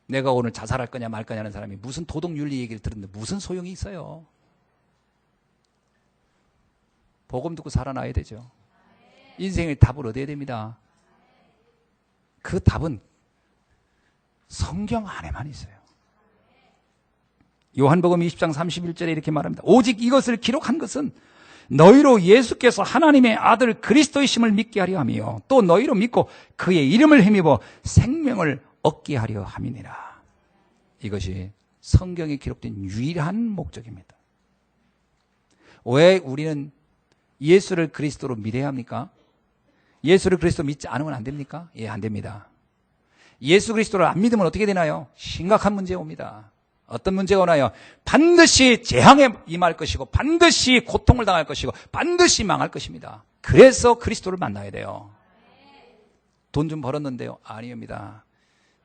내가 오늘 자살할 거냐 말 거냐 하는 사람이 무슨 도덕 윤리 얘기를 들었는데 무슨 소용이 있어요? 복음 듣고 살아나야 되죠. 인생의 답을 얻어야 됩니다. 그 답은 성경 안에만 있어요. 요한복음 20장 31절에 이렇게 말합니다. 오직 이것을 기록한 것은 너희로 예수께서 하나님의 아들 그리스도이심을 믿게 하려 하며 또 너희로 믿고 그의 이름을 힘입어 생명을 얻게 하려 함이니라. 이것이 성경에 기록된 유일한 목적입니다. 왜 우리는 예수를 그리스도로 믿어야 합니까? 예수를 그리스도 믿지 않으면 안 됩니까? 예, 안 됩니다. 예수 그리스도를 안 믿으면 어떻게 되나요? 심각한 문제가 옵니다. 어떤 문제가 오나요? 반드시 재앙에 임할 것이고 반드시 고통을 당할 것이고 반드시 망할 것입니다. 그래서 그리스도를 만나야 돼요. 돈 좀 벌었는데요? 아닙니다.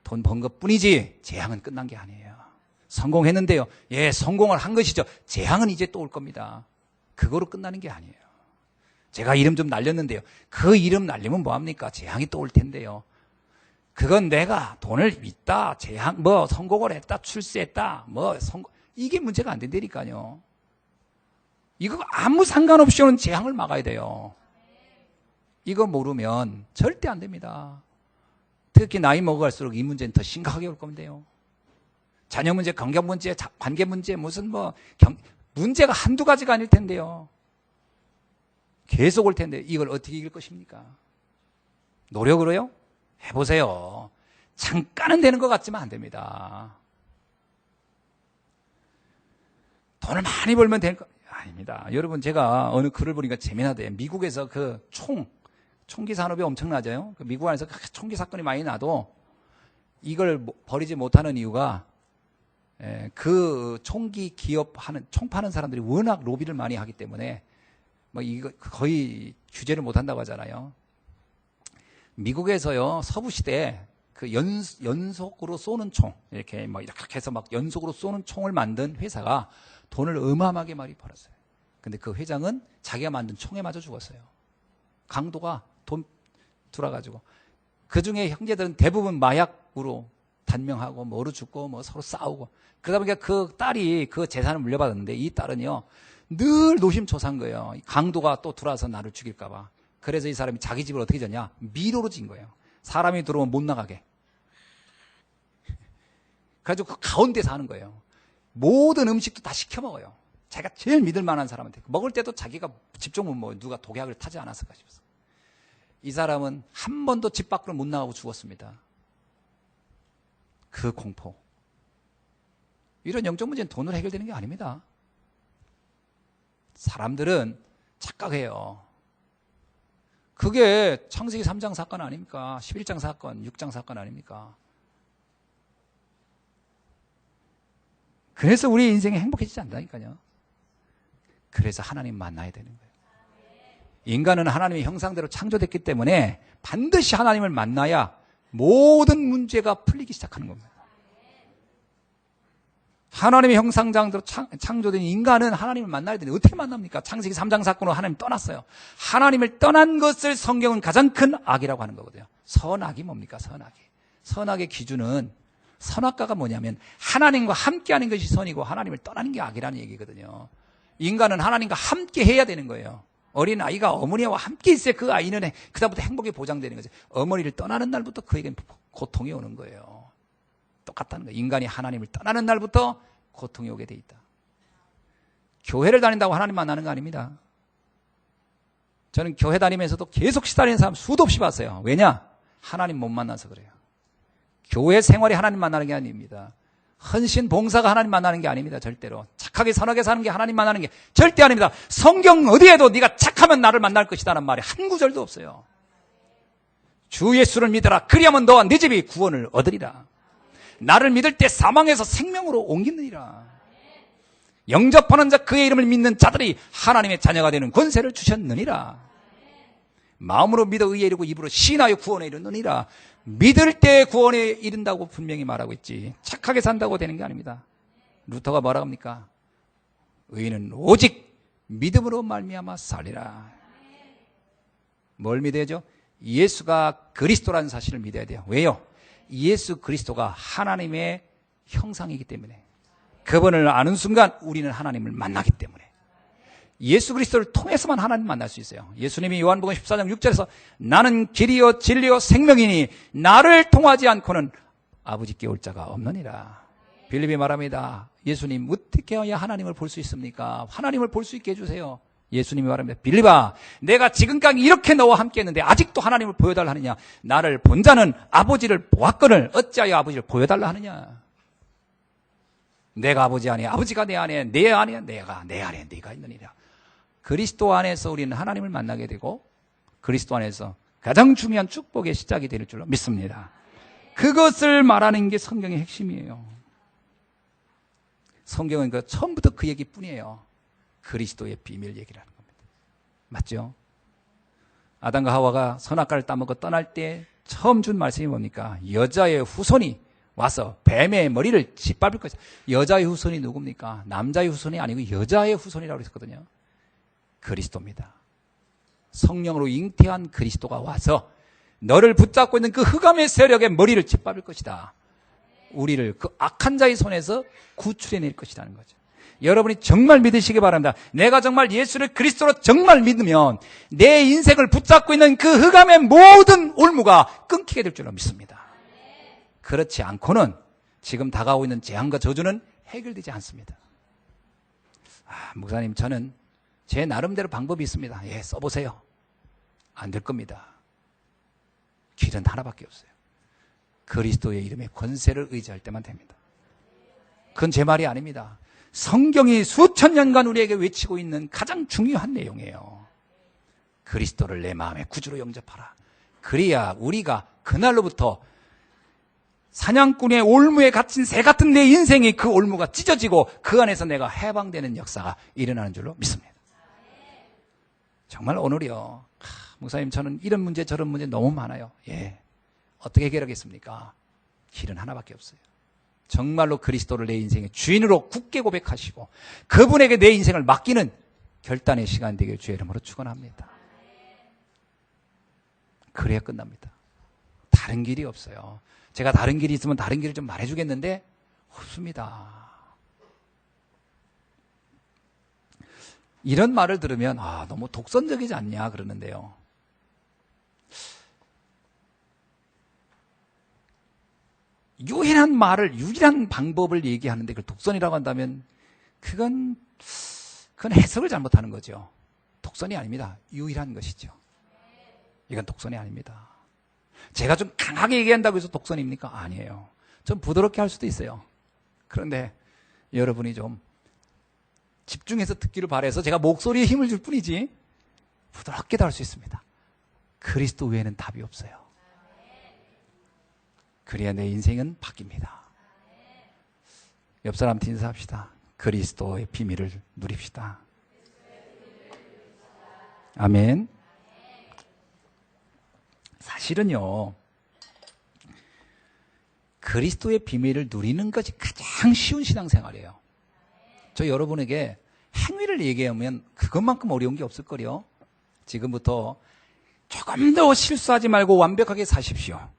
돈 번 것뿐이지 재앙은 끝난 게 아니에요. 성공했는데요? 예, 성공을 한 것이죠. 재앙은 이제 또 올 겁니다. 그거로 끝나는 게 아니에요. 제가 이름 좀 날렸는데요. 그 이름 날리면 뭐합니까? 재앙이 또 올 텐데요. 그건 내가 돈을 있다, 재앙, 성공을 했다, 출세했다, 이게 문제가 안 된다니까요. 이거 아무 상관없이 오는 재앙을 막아야 돼요. 이거 모르면 절대 안 됩니다. 특히 나이 먹어갈수록 이 문제는 더 심각하게 올 건데요. 자녀 문제, 관계 문제, 문제가 한두 가지가 아닐 텐데요. 계속 올 텐데 이걸 어떻게 이길 것입니까? 노력으로요? 해보세요. 잠깐은 되는 것 같지만 안 됩니다. 돈을 많이 벌면 될 거 아닙니다. 여러분, 제가 어느 글을 보니까 재미나대요. 미국에서 그 총기 산업이 엄청나죠. 그 미국 안에서 총기 사건이 많이 나도 이걸 버리지 못하는 이유가 그 총기 기업하는, 총 파는 사람들이 워낙 로비를 많이 하기 때문에 뭐 이거 거의 규제를 못 한다고 하잖아요. 미국에서요, 서부 시대에 그 연속으로 쏘는 총, 이렇게 해서 막 연속으로 쏘는 총을 만든 회사가 돈을 어마어마하게 많이 벌었어요. 근데 그 회장은 자기가 만든 총에 맞아 죽었어요. 강도가 돈 들어가지고. 그 중에 형제들은 대부분 마약으로 단명하고 뭐로 죽고 뭐 서로 싸우고. 그러다 보니까 그 딸이 그 재산을 물려받았는데 이 딸은요, 늘 노심초사한 거예요. 강도가 또 들어와서 나를 죽일까봐. 그래서 이 사람이 자기 집을 어떻게 졌냐? 미로로 진 거예요. 사람이 들어오면 못 나가게. 그래가지고 그 가운데 사는 거예요. 모든 음식도 다 시켜 먹어요. 자기가 제일 믿을 만한 사람한테. 먹을 때도 자기가 집중은 뭐 누가 독약을 타지 않았을까 싶어서. 이 사람은 한 번도 집 밖으로 못 나가고 죽었습니다. 그 공포. 이런 영적 문제는 돈으로 해결되는 게 아닙니다. 사람들은 착각해요. 그게 창세기 3장 사건 아닙니까? 11장 사건, 6장 사건 아닙니까? 그래서 우리 인생이 행복해지지 않다니까요. 그래서 하나님 만나야 되는 거예요. 인간은 하나님의 형상대로 창조됐기 때문에 반드시 하나님을 만나야 모든 문제가 풀리기 시작하는 겁니다. 하나님의 형상대로 창조된 인간은 하나님을 만나야 되는데 어떻게 만납니까? 창세기 3장 사건으로 하나님 떠났어요. 하나님을 떠난 것을 성경은 가장 큰 악이라고 하는 거거든요. 선악이 뭡니까? 선악이. 선악의 기준은, 선악과가 뭐냐면 하나님과 함께하는 것이 선이고 하나님을 떠나는 게 악이라는 얘기거든요. 인간은 하나님과 함께 해야 되는 거예요. 어린 아이가 어머니와 함께 있어야 그 아이는 그다음부터 행복이 보장되는 거죠. 어머니를 떠나는 날부터 그에겐 고통이 오는 거예요. 똑같다는 거예요. 인간이 하나님을 떠나는 날부터 고통이 오게 돼 있다. 교회를 다닌다고 하나님 만나는 거 아닙니다. 저는 교회 다니면서도 계속 시달리는 사람 수도 없이 봤어요. 왜냐? 하나님 못 만나서 그래요. 교회 생활이 하나님 만나는 게 아닙니다. 헌신 봉사가 하나님 만나는 게 아닙니다. 절대로. 착하게 선하게 사는 게 하나님 만나는 게 절대 아닙니다. 성경 어디에도 네가 착하면 나를 만날 것이다라는 말이 한 구절도 없어요. 주 예수를 믿어라. 그리하면 너와 네 집이 구원을 얻으리라. 나를 믿을 때 사망에서 생명으로 옮기느니라. 영접하는 자 그의 이름을 믿는 자들이 하나님의 자녀가 되는 권세를 주셨느니라. 마음으로 믿어 의에 이르고 입으로 시인하여 구원에 이르느니라. 믿을 때 구원에 이른다고 분명히 말하고 있지, 착하게 산다고 되는 게 아닙니다. 루터가 뭐라고 합니까? 의인은 오직 믿음으로 말미암아 살리라. 뭘 믿어야죠? 예수가 그리스도라는 사실을 믿어야 돼요. 왜요? 예수 그리스도가 하나님의 형상이기 때문에. 그분을 아는 순간 우리는 하나님을 만나기 때문에. 예수 그리스도를 통해서만 하나님 만날 수 있어요. 예수님이 요한복음 14장 6절에서 나는 길이요 진리요 생명이니 나를 통하지 않고는 아버지께 올 자가 없느니라. 빌립이 말합니다. 예수님 어떻게 해야 하나님을 볼 수 있습니까? 하나님을 볼 수 있게 해주세요. 예수님이 말합니다. 빌립아, 내가 지금까지 이렇게 너와 함께 했는데 아직도 하나님을 보여달라 하느냐? 나를 본 자는 아버지를 보았거늘 어찌하여 아버지를 보여달라 하느냐? 내가 아버지 안에, 아버지가 내 안에, 내 안에 내가, 내 안에 네가 있느니라. 그리스도 안에서 우리는 하나님을 만나게 되고 그리스도 안에서 가장 중요한 축복의 시작이 될 줄로 믿습니다. 그것을 말하는 게 성경의 핵심이에요. 성경은 처음부터 그 얘기뿐이에요. 그리스도의 비밀 얘기라는 겁니다. 맞죠? 아담과 하와가 선악과를 따먹고 떠날 때 처음 준 말씀이 뭡니까? 여자의 후손이 와서 뱀의 머리를 짓밟을 것이다. 여자의 후손이 누굽니까? 남자의 후손이 아니고 여자의 후손이라고 했었거든요. 그리스도입니다. 성령으로 잉태한 그리스도가 와서 너를 붙잡고 있는 그 흑암의 세력의 머리를 짓밟을 것이다. 우리를 그 악한 자의 손에서 구출해낼 것이라는 거죠. 여러분이 정말 믿으시기 바랍니다. 내가 정말 예수를 그리스도로 정말 믿으면 내 인생을 붙잡고 있는 그 흑암의 모든 올무가 끊기게 될 줄로 믿습니다. 그렇지 않고는 지금 다가오고 있는 재앙과 저주는 해결되지 않습니다. 목사님, 저는 제 나름대로 방법이 있습니다. 예, 써보세요. 안 될 겁니다. 길은 하나밖에 없어요. 그리스도의 이름의 권세를 의지할 때만 됩니다. 그건 제 말이 아닙니다. 성경이 수천 년간 우리에게 외치고 있는 가장 중요한 내용이에요. 그리스도를 내 마음의 구주로 영접하라. 그래야 우리가 그날로부터 사냥꾼의 올무에 갇힌 새 같은 내 인생이 그 올무가 찢어지고 그 안에서 내가 해방되는 역사가 일어나는 줄로 믿습니다. 정말 오늘이요. 목사님, 저는 이런 문제 저런 문제 너무 많아요. 예. 어떻게 해결하겠습니까? 길은 하나밖에 없어요. 정말로 그리스도를 내 인생의 주인으로 굳게 고백하시고 그분에게 내 인생을 맡기는 결단의 시간 되길 주의 이름으로 축원합니다. 그래야 끝납니다. 다른 길이 없어요. 제가 다른 길이 있으면 다른 길을 좀 말해주겠는데 없습니다. 이런 말을 들으면 너무 독선적이지 않냐 그러는데요. 유일한 말을, 유일한 방법을 얘기하는데 그걸 독선이라고 한다면 그건 해석을 잘못하는 거죠. 독선이 아닙니다. 유일한 것이죠. 이건 독선이 아닙니다. 제가 좀 강하게 얘기한다고 해서 독선입니까? 아니에요. 좀 부드럽게 할 수도 있어요. 그런데 여러분이 좀 집중해서 듣기를 바라서 제가 목소리에 힘을 줄 뿐이지 부드럽게도 할 수 있습니다. 그리스도 외에는 답이 없어요. 그래야 내 인생은 바뀝니다. 옆 사람한테 인사합시다. 그리스도의 비밀을 누립시다. 아멘. 사실은요, 그리스도의 비밀을 누리는 것이 가장 쉬운 신앙생활이에요. 저 여러분에게 행위를 얘기하면 그것만큼 어려운 게 없을 거요. 지금부터 조금 더 실수하지 말고 완벽하게 사십시오.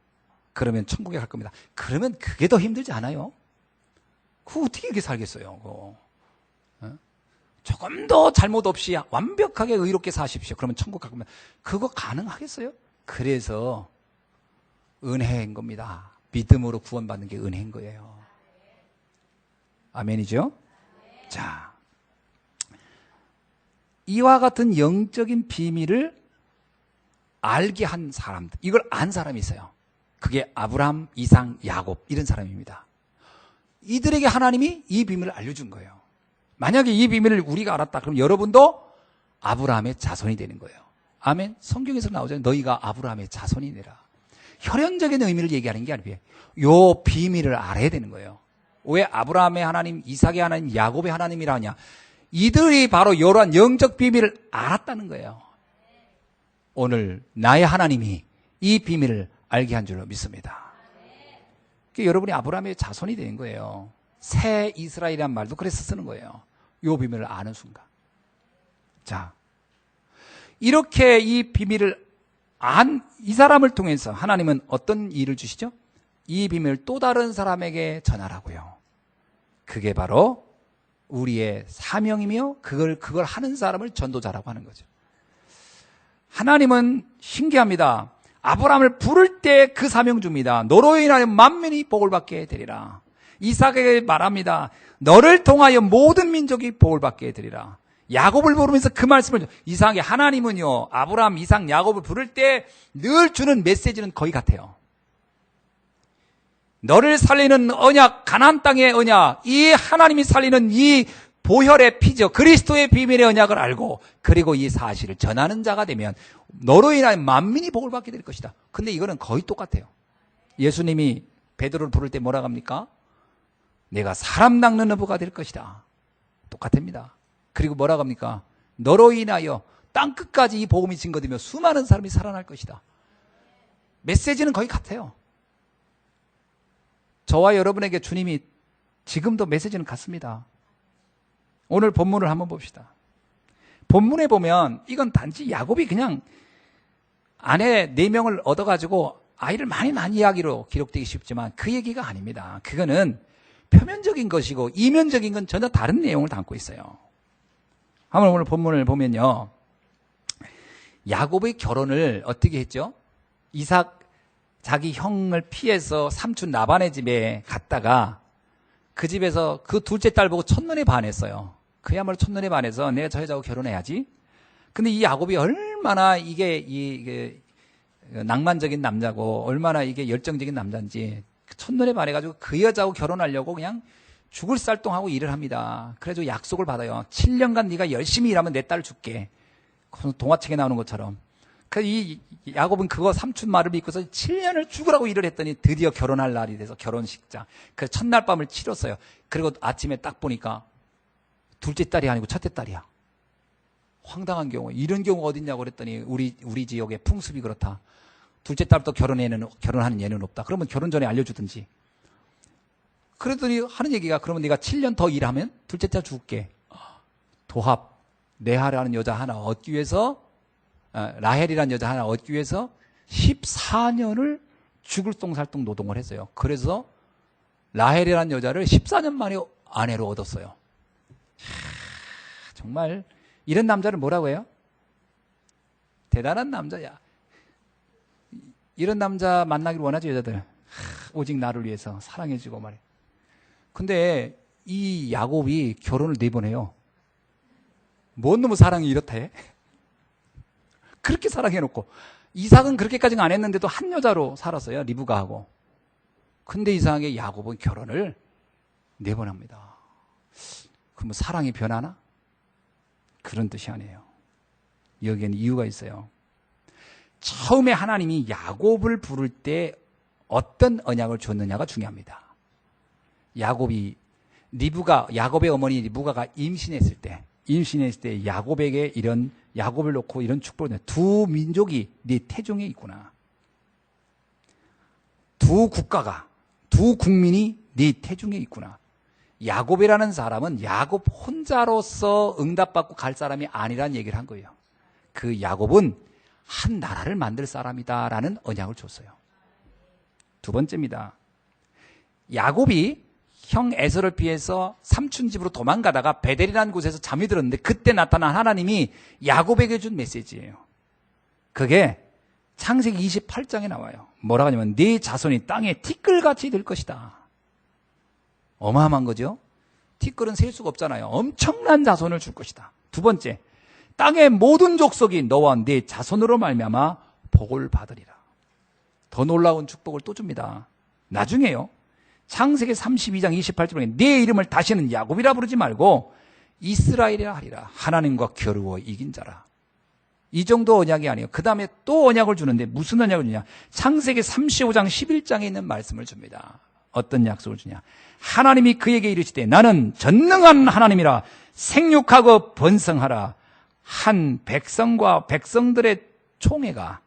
그러면 천국에 갈 겁니다. 그러면 그게 더 힘들지 않아요? 그거 어떻게 이렇게 살겠어요? 그거. 조금 더 잘못 없이 완벽하게 의롭게 사십시오. 그러면 천국 갈 겁니다. 그거 가능하겠어요? 그래서 은혜인 겁니다. 믿음으로 구원받는 게 은혜인 거예요. 아멘이죠? 자, 이와 같은 영적인 비밀을 알게 한 사람들, 이걸 안 사람이 있어요. 그게 아브라함, 이삭, 야곱 이런 사람입니다. 이들에게 하나님이 이 비밀을 알려준 거예요. 만약에 이 비밀을 우리가 알았다 그럼 여러분도 아브라함의 자손이 되는 거예요. 아멘. 성경에서 나오잖아요. 너희가 아브라함의 자손이니라. 혈연적인 의미를 얘기하는 게 아니에요. 요 비밀을 알아야 되는 거예요. 왜 아브라함의 하나님, 이삭의 하나님, 야곱의 하나님이라 하냐? 이들이 바로 이러한 영적 비밀을 알았다는 거예요. 오늘 나의 하나님이 이 비밀을 알게 한 줄로 믿습니다. 그러니까 여러분이 아브라함의 자손이 된 거예요. 새 이스라엘이란 말도 그래서 쓰는 거예요. 이 비밀을 아는 순간. 자, 이렇게 이 비밀을 안 이 사람을 통해서 하나님은 어떤 일을 주시죠? 이 비밀을 또 다른 사람에게 전하라고요. 그게 바로 우리의 사명이며 그걸 하는 사람을 전도자라고 하는 거죠. 하나님은 신기합니다. 아브라함을 부를 때 그 사명 줍니다. 너로 인하여 만민이 복을 받게 되리라. 이삭에게 말합니다. 너를 통하여 모든 민족이 복을 받게 되리라. 야곱을 부르면서 그 말씀을 이상하게 하나님은요, 아브라함, 이삭, 야곱을 부를 때 늘 주는 메시지는 거의 같아요. 너를 살리는 언약, 가나안 땅의 언약, 이 하나님이 살리는 이 보혈의 피죠. 그리스도의 비밀의 언약을 알고 그리고 이 사실을 전하는 자가 되면 너로 인하여 만민이 복을 받게 될 것이다. 근데 이거는 거의 똑같아요. 예수님이 베드로를 부를 때 뭐라고 합니까? 내가 사람 낚는 어부가 될 것이다. 똑같습니다. 그리고 뭐라고 합니까? 너로 인하여 땅끝까지 이 복음이 증거되며 수많은 사람이 살아날 것이다. 메시지는 거의 같아요. 저와 여러분에게 주님이 지금도 메시지는 같습니다. 오늘 본문을 한번 봅시다. 본문에 보면 이건 단지 야곱이 그냥 아내 4명을 얻어가지고 아이를 많이 이야기로 기록되기 쉽지만 그 얘기가 아닙니다. 그거는 표면적인 것이고 이면적인 건 전혀 다른 내용을 담고 있어요. 한번 오늘 본문을 보면요. 야곱의 결혼을 어떻게 했죠? 이삭 자기 형을 피해서 삼촌 라반의 집에 갔다가 그 집에서 그 둘째 딸 보고 첫눈에 반했어요. 그야말로 첫눈에 반해서 내가 저 여자하고 결혼해야지. 근데 이 야곱이 얼마나 이게 낭만적인 남자고 얼마나 이게 열정적인 남자인지 첫눈에 반해가지고 그 여자하고 결혼하려고 그냥 죽을 살동하고 일을 합니다. 그래서 약속을 받아요. 7년간 네가 열심히 일하면 내 딸을 줄게. 동화책에 나오는 것처럼. 이 야곱은 그거 삼촌 말을 믿고서 7년을 죽으라고 일을 했더니 드디어 결혼할 날이 돼서 결혼식장. 그 첫날 밤을 치렀어요. 그리고 아침에 딱 보니까 둘째 딸이 아니고 첫째 딸이야. 황당한 경우. 이런 경우가 어딨냐고 그랬더니 우리 지역의 풍습이 그렇다. 둘째 딸부터 결혼하는 예는 없다. 그러면 결혼 전에 알려주든지. 그랬더니 하는 얘기가 그러면 네가 7년 더 일하면 둘째 딸 줄게. 도합, 레하라는 여자 하나 얻기 위해서 라헬이라는 여자 하나 얻기 위해서 14년을 죽을 똥살똥 노동을 했어요. 그래서 라헬이라는 여자를 14년 만에 아내로 얻었어요. 정말 이런 남자를 뭐라고 해요? 대단한 남자야. 이런 남자 만나기를 원하죠, 여자들. 오직 나를 위해서 사랑해주고 말이에요. 근데 이 야곱이 결혼을 4번 해요. 뭔 놈의 사랑이 이렇다 해? 그렇게 사랑해놓고 이삭은 그렇게까지는 안 했는데도 한 여자로 살았어요. 리브가하고. 근데 이상하게 야곱은 결혼을 4번 합니다. 그럼 사랑이 변하나? 그런 뜻이 아니에요. 여기에는 이유가 있어요. 처음에 하나님이 야곱을 부를 때 어떤 언약을 줬느냐가 중요합니다. 야곱의 어머니 리브가가 임신했을 때 야곱에게 야곱을 놓고 이런 축복을 내. 두 민족이 네 태중에 있구나. 두 국민이 네 태중에 있구나. 야곱이라는 사람은 야곱 혼자로서 응답받고 갈 사람이 아니란 얘기를 한 거예요. 그 야곱은 한 나라를 만들 사람이다라는 언약을 줬어요. 두 번째입니다. 야곱이 형 에서를 피해서 삼촌 집으로 도망가다가 베델이라는 곳에서 잠이 들었는데 그때 나타난 하나님이 야곱에게 준 메시지예요. 그게 창세기 28장에 나와요. 뭐라고 하냐면 네 자손이 땅에 티끌같이 될 것이다. 어마어마한 거죠. 티끌은 셀 수가 없잖아요. 엄청난 자손을 줄 것이다. 두 번째, 땅의 모든 족속이 너와 네 자손으로 말미암아 복을 받으리라. 더 놀라운 축복을 또 줍니다. 나중에요. 창세기 32장 28절에 네 이름을 다시는 야곱이라 부르지 말고 이스라엘이라 하리라. 하나님과 겨루어 이긴 자라. 이 정도 언약이 아니에요. 그 다음에 또 언약을 주는데 무슨 언약을 주냐. 창세기 35장 11장에 있는 말씀을 줍니다. 어떤 약속을 주냐. 하나님이 그에게 이르시되 나는 전능한 하나님이라 생육하고 번성하라. 한 백성과 백성들의 총회가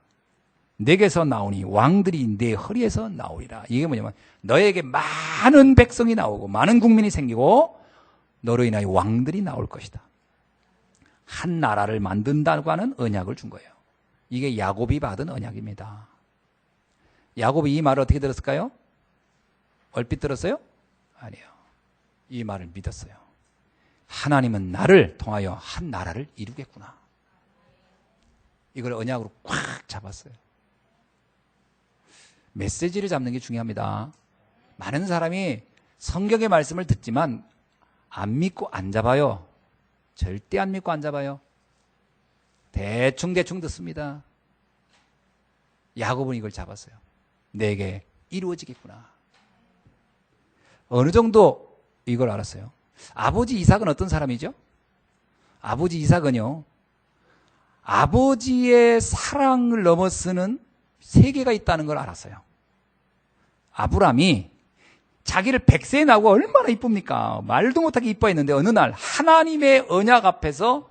내게서 나오니 왕들이 내 허리에서 나오리라. 이게 뭐냐면 너에게 많은 백성이 나오고 많은 국민이 생기고 너로 인하여 왕들이 나올 것이다. 한 나라를 만든다고 하는 언약을 준 거예요. 이게 야곱이 받은 언약입니다. 야곱이 이 말을 어떻게 들었을까요? 얼핏 들었어요? 아니요. 이 말을 믿었어요. 하나님은 나를 통하여 한 나라를 이루겠구나. 이걸 언약으로 꽉 잡았어요. 메시지를 잡는 게 중요합니다. 많은 사람이 성경의 말씀을 듣지만 안 믿고 안 잡아요. 절대 안 믿고 안 잡아요. 대충 듣습니다. 야곱은 이걸 잡았어요. 내게 이루어지겠구나. 어느 정도 이걸 알았어요. 아버지 이삭은 어떤 사람이죠? 아버지 이삭은요, 아버지의 사랑을 넘어서는 세계가 있다는 걸 알았어요. 아브람이 자기를 100세에 나고 얼마나 이쁩니까? 말도 못하게 이뻐했는데 어느 날 하나님의 언약 앞에서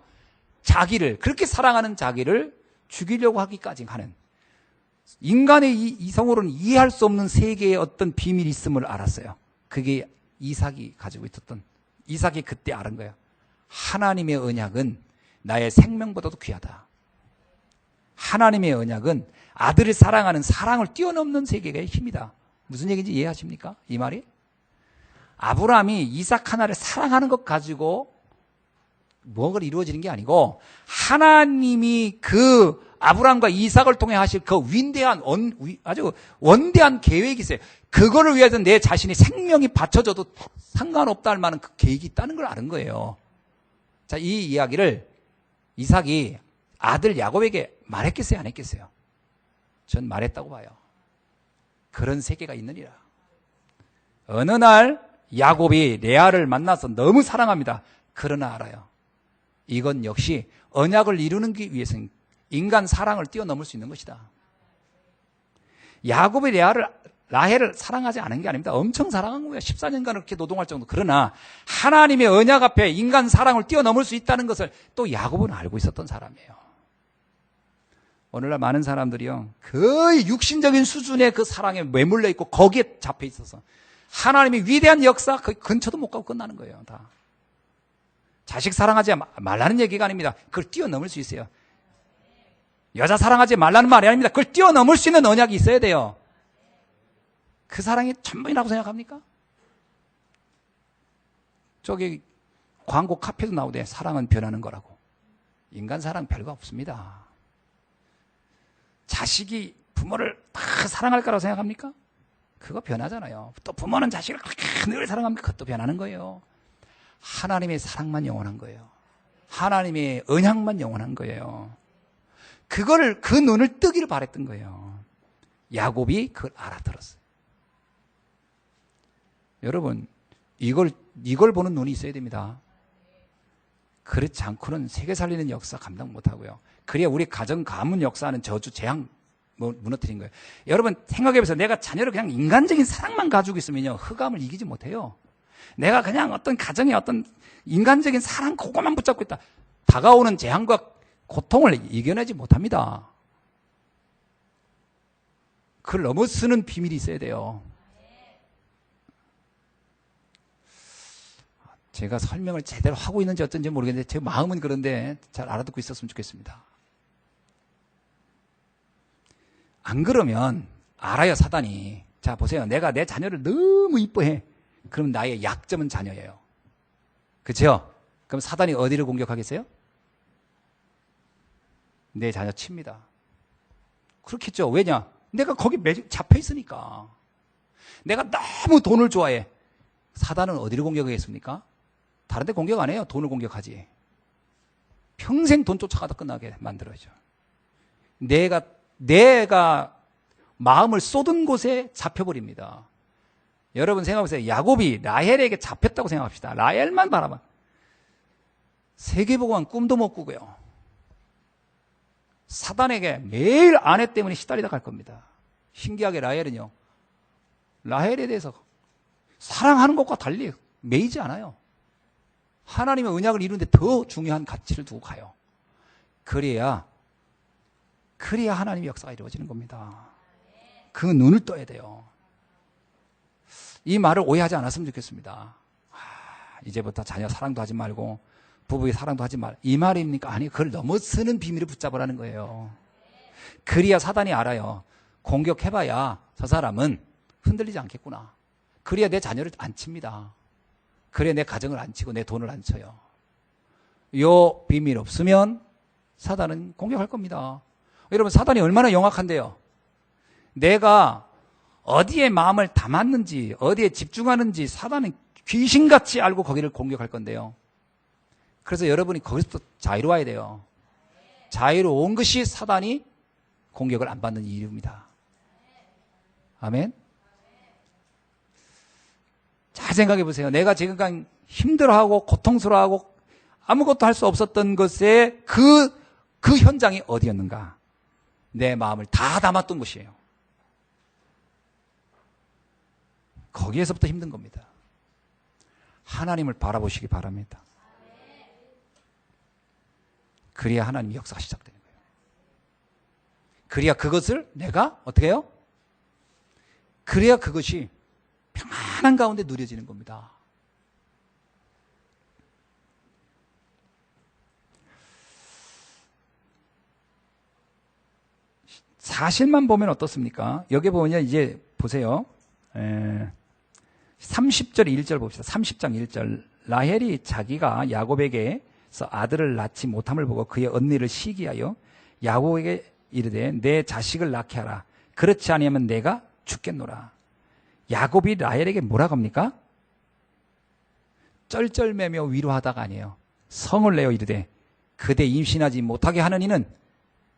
자기를, 그렇게 사랑하는 자기를 죽이려고 하기까지 하는, 인간의 이성으로는 이해할 수 없는 세계에 어떤 비밀이 있음을 알았어요. 그게 이삭이 가지고 있었던, 이삭이 그때 알은 거예요. 하나님의 언약은 나의 생명보다도 귀하다. 하나님의 언약은 아들을 사랑하는 사랑을 뛰어넘는 세계의 힘이다. 무슨 얘기인지 이해하십니까? 이 말이? 아브라함이 이삭 하나를 사랑하는 것 가지고 뭐가 이루어지는 게 아니고 하나님이 그 아브라함과 이삭을 통해 하실 그 위대한 아주 원대한 계획이 있어요. 그거를 위해서 내 자신이 생명이 바쳐져도 상관없다 할 만한 그 계획이 있다는 걸 아는 거예요. 자, 이 이야기를 이삭이 아들 야곱에게 말했겠어요? 안 했겠어요? 전 말했다고 봐요. 그런 세계가 있느니라. 어느 날 야곱이 레아를 만나서 너무 사랑합니다. 그러나 알아요. 이건 역시 언약을 이루는 위해서는 인간 사랑을 뛰어넘을 수 있는 것이다. 야곱이 라헬을 사랑하지 않은 게 아닙니다. 엄청 사랑한 거예요. 14년간 그렇게 노동할 정도. 그러나 하나님의 언약 앞에 인간 사랑을 뛰어넘을 수 있다는 것을 또 야곱은 알고 있었던 사람이에요. 오늘날 많은 사람들이요, 거의 육신적인 수준의 그 사랑에 매몰려 있고 거기에 잡혀 있어서 하나님의 위대한 역사 그 근처도 못 가고 끝나는 거예요. 다. 자식 사랑하지 말라는 얘기가 아닙니다. 그걸 뛰어넘을 수 있어요. 여자 사랑하지 말라는 말이 아닙니다. 그걸 뛰어넘을 수 있는 언약이 있어야 돼요. 그 사랑이 전부이라고 생각합니까? 저기 광고 카페도 나오대. 사랑은 변하는 거라고. 인간 사랑 별거 없습니다. 자식이 부모를 다 사랑할 거라고 생각합니까? 그거 변하잖아요. 또 부모는 자식을 그렇게 늘 사랑합니까? 그것도 변하는 거예요. 하나님의 사랑만 영원한 거예요. 하나님의 언약만 영원한 거예요. 그거를, 그 눈을 뜨기를 바랬던 거예요. 야곱이 그걸 알아들었어요. 여러분, 이걸 보는 눈이 있어야 됩니다. 그렇지 않고는 세계 살리는 역사 감당 못 하고요. 그래야 우리 가정, 가문 역사하는 저주, 재앙 무너뜨린 거예요. 여러분, 생각해보세요. 내가 자녀를 그냥 인간적인 사랑만 가지고 있으면요, 흑암을 이기지 못해요. 내가 그냥 어떤 가정의 어떤 인간적인 사랑, 그거만 붙잡고 있다. 다가오는 재앙과 고통을 이겨내지 못합니다. 그걸 넘어서는 비밀이 있어야 돼요. 제가 설명을 제대로 하고 있는지 어쩐지 모르겠는데 제 마음은 그런데 잘 알아듣고 있었으면 좋겠습니다. 안 그러면 알아요, 사단이. 자, 보세요. 내가 내 자녀를 너무 이뻐해. 그럼 나의 약점은 자녀예요. 그렇죠? 그럼 사단이 어디를 공격하겠어요? 내 자녀 칩니다. 그렇겠죠. 왜냐? 내가 거기 잡혀 있으니까. 내가 너무 돈을 좋아해. 사단은 어디를 공격하겠습니까? 다른 데 공격 안 해요. 돈을 공격하지. 평생 돈 쫓아가다 끝나게 만들어야죠. 내가 마음을 쏟은 곳에 잡혀버립니다. 여러분 생각해보세요. 야곱이 라헬에게 잡혔다고 생각합시다. 라헬만 바라봐. 세계보고만 꿈도 못 꾸고요. 사단에게 매일 아내 때문에 시달리다 갈 겁니다. 신기하게 라헬은요, 라헬에 대해서 사랑하는 것과 달리 매이지 않아요. 하나님의 언약을 이루는데 더 중요한 가치를 두고 가요. 그래야 하나님의 역사가 이루어지는 겁니다. 그 눈을 떠야 돼요. 이 말을 오해하지 않았으면 좋겠습니다. 이제부터 자녀 사랑도 하지 말고 부부의 사랑도 하지 말. 이 말입니까? 아니, 그걸 넘어서는 비밀을 붙잡으라는 거예요. 그래야 사단이 알아요. 공격해봐야 저 사람은 흔들리지 않겠구나. 그래야 내 자녀를 안 칩니다. 그래야 내 가정을 안 치고 내 돈을 안 쳐요. 요 비밀 없으면 사단은 공격할 겁니다. 여러분, 사단이 얼마나 영악한데요. 내가 어디에 마음을 담았는지, 어디에 집중하는지 사단은 귀신같이 알고 거기를 공격할 건데요. 그래서 여러분이 거기서부터 자유로워야 돼요. 자유로운 것이 사단이 공격을 안 받는 이유입니다. 아멘? 잘 생각해 보세요. 내가 지금까지 힘들어하고 고통스러워하고 아무것도 할 수 없었던 것에 그 현장이 어디였는가? 내 마음을 다 담았던 곳이에요. 거기에서부터 힘든 겁니다. 하나님을 바라보시기 바랍니다. 그래야 하나님의 역사가 시작되는 거예요. 그래야 그것을 내가 어떻게 해요? 그래야 그것이 평안한 가운데 누려지는 겁니다. 사실만 보면 어떻습니까? 여기 보면 이제 보세요. 30절 1절 봅시다. 30장 1절. 라헬이 자기가 야곱에게서 아들을 낳지 못함을 보고 그의 언니를 시기하여 야곱에게 이르되 내 자식을 낳게 하라. 그렇지 아니하면 내가 죽겠노라. 야곱이 라헬에게 뭐라고 합니까? 쩔쩔매며 위로하다가 아니에요. 성을 내어 이르되 그대 임신하지 못하게 하는 이는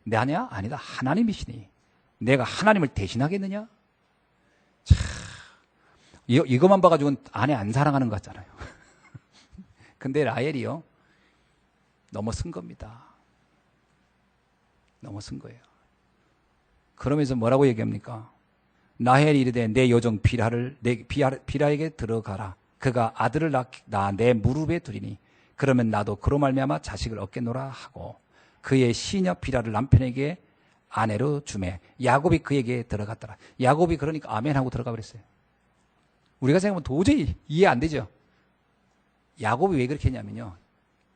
내 아니야? 아니다. 하나님이시니 내가 하나님을 대신하겠느냐? 참, 이것만 봐가지고는 아내 안 사랑하는 것 같잖아요. 근데 라헬이요, 넘어선 겁니다. 넘어선 거예요. 그러면서 뭐라고 얘기합니까? 라헬이 이르되 내 여종 빌하에게 들어가라. 그가 아들을 낳아 내 무릎에 두리니 그러면 나도 그로 말미암아 자식을 얻겠노라 하고 그의 시녀 빌하를 남편에게 아내로 주매 야곱이 그에게 들어갔더라. 야곱이 그러니까 아멘 하고 들어가 버렸어요. 우리가 생각하면 도저히 이해 안 되죠. 야곱이 왜 그렇게 했냐면요,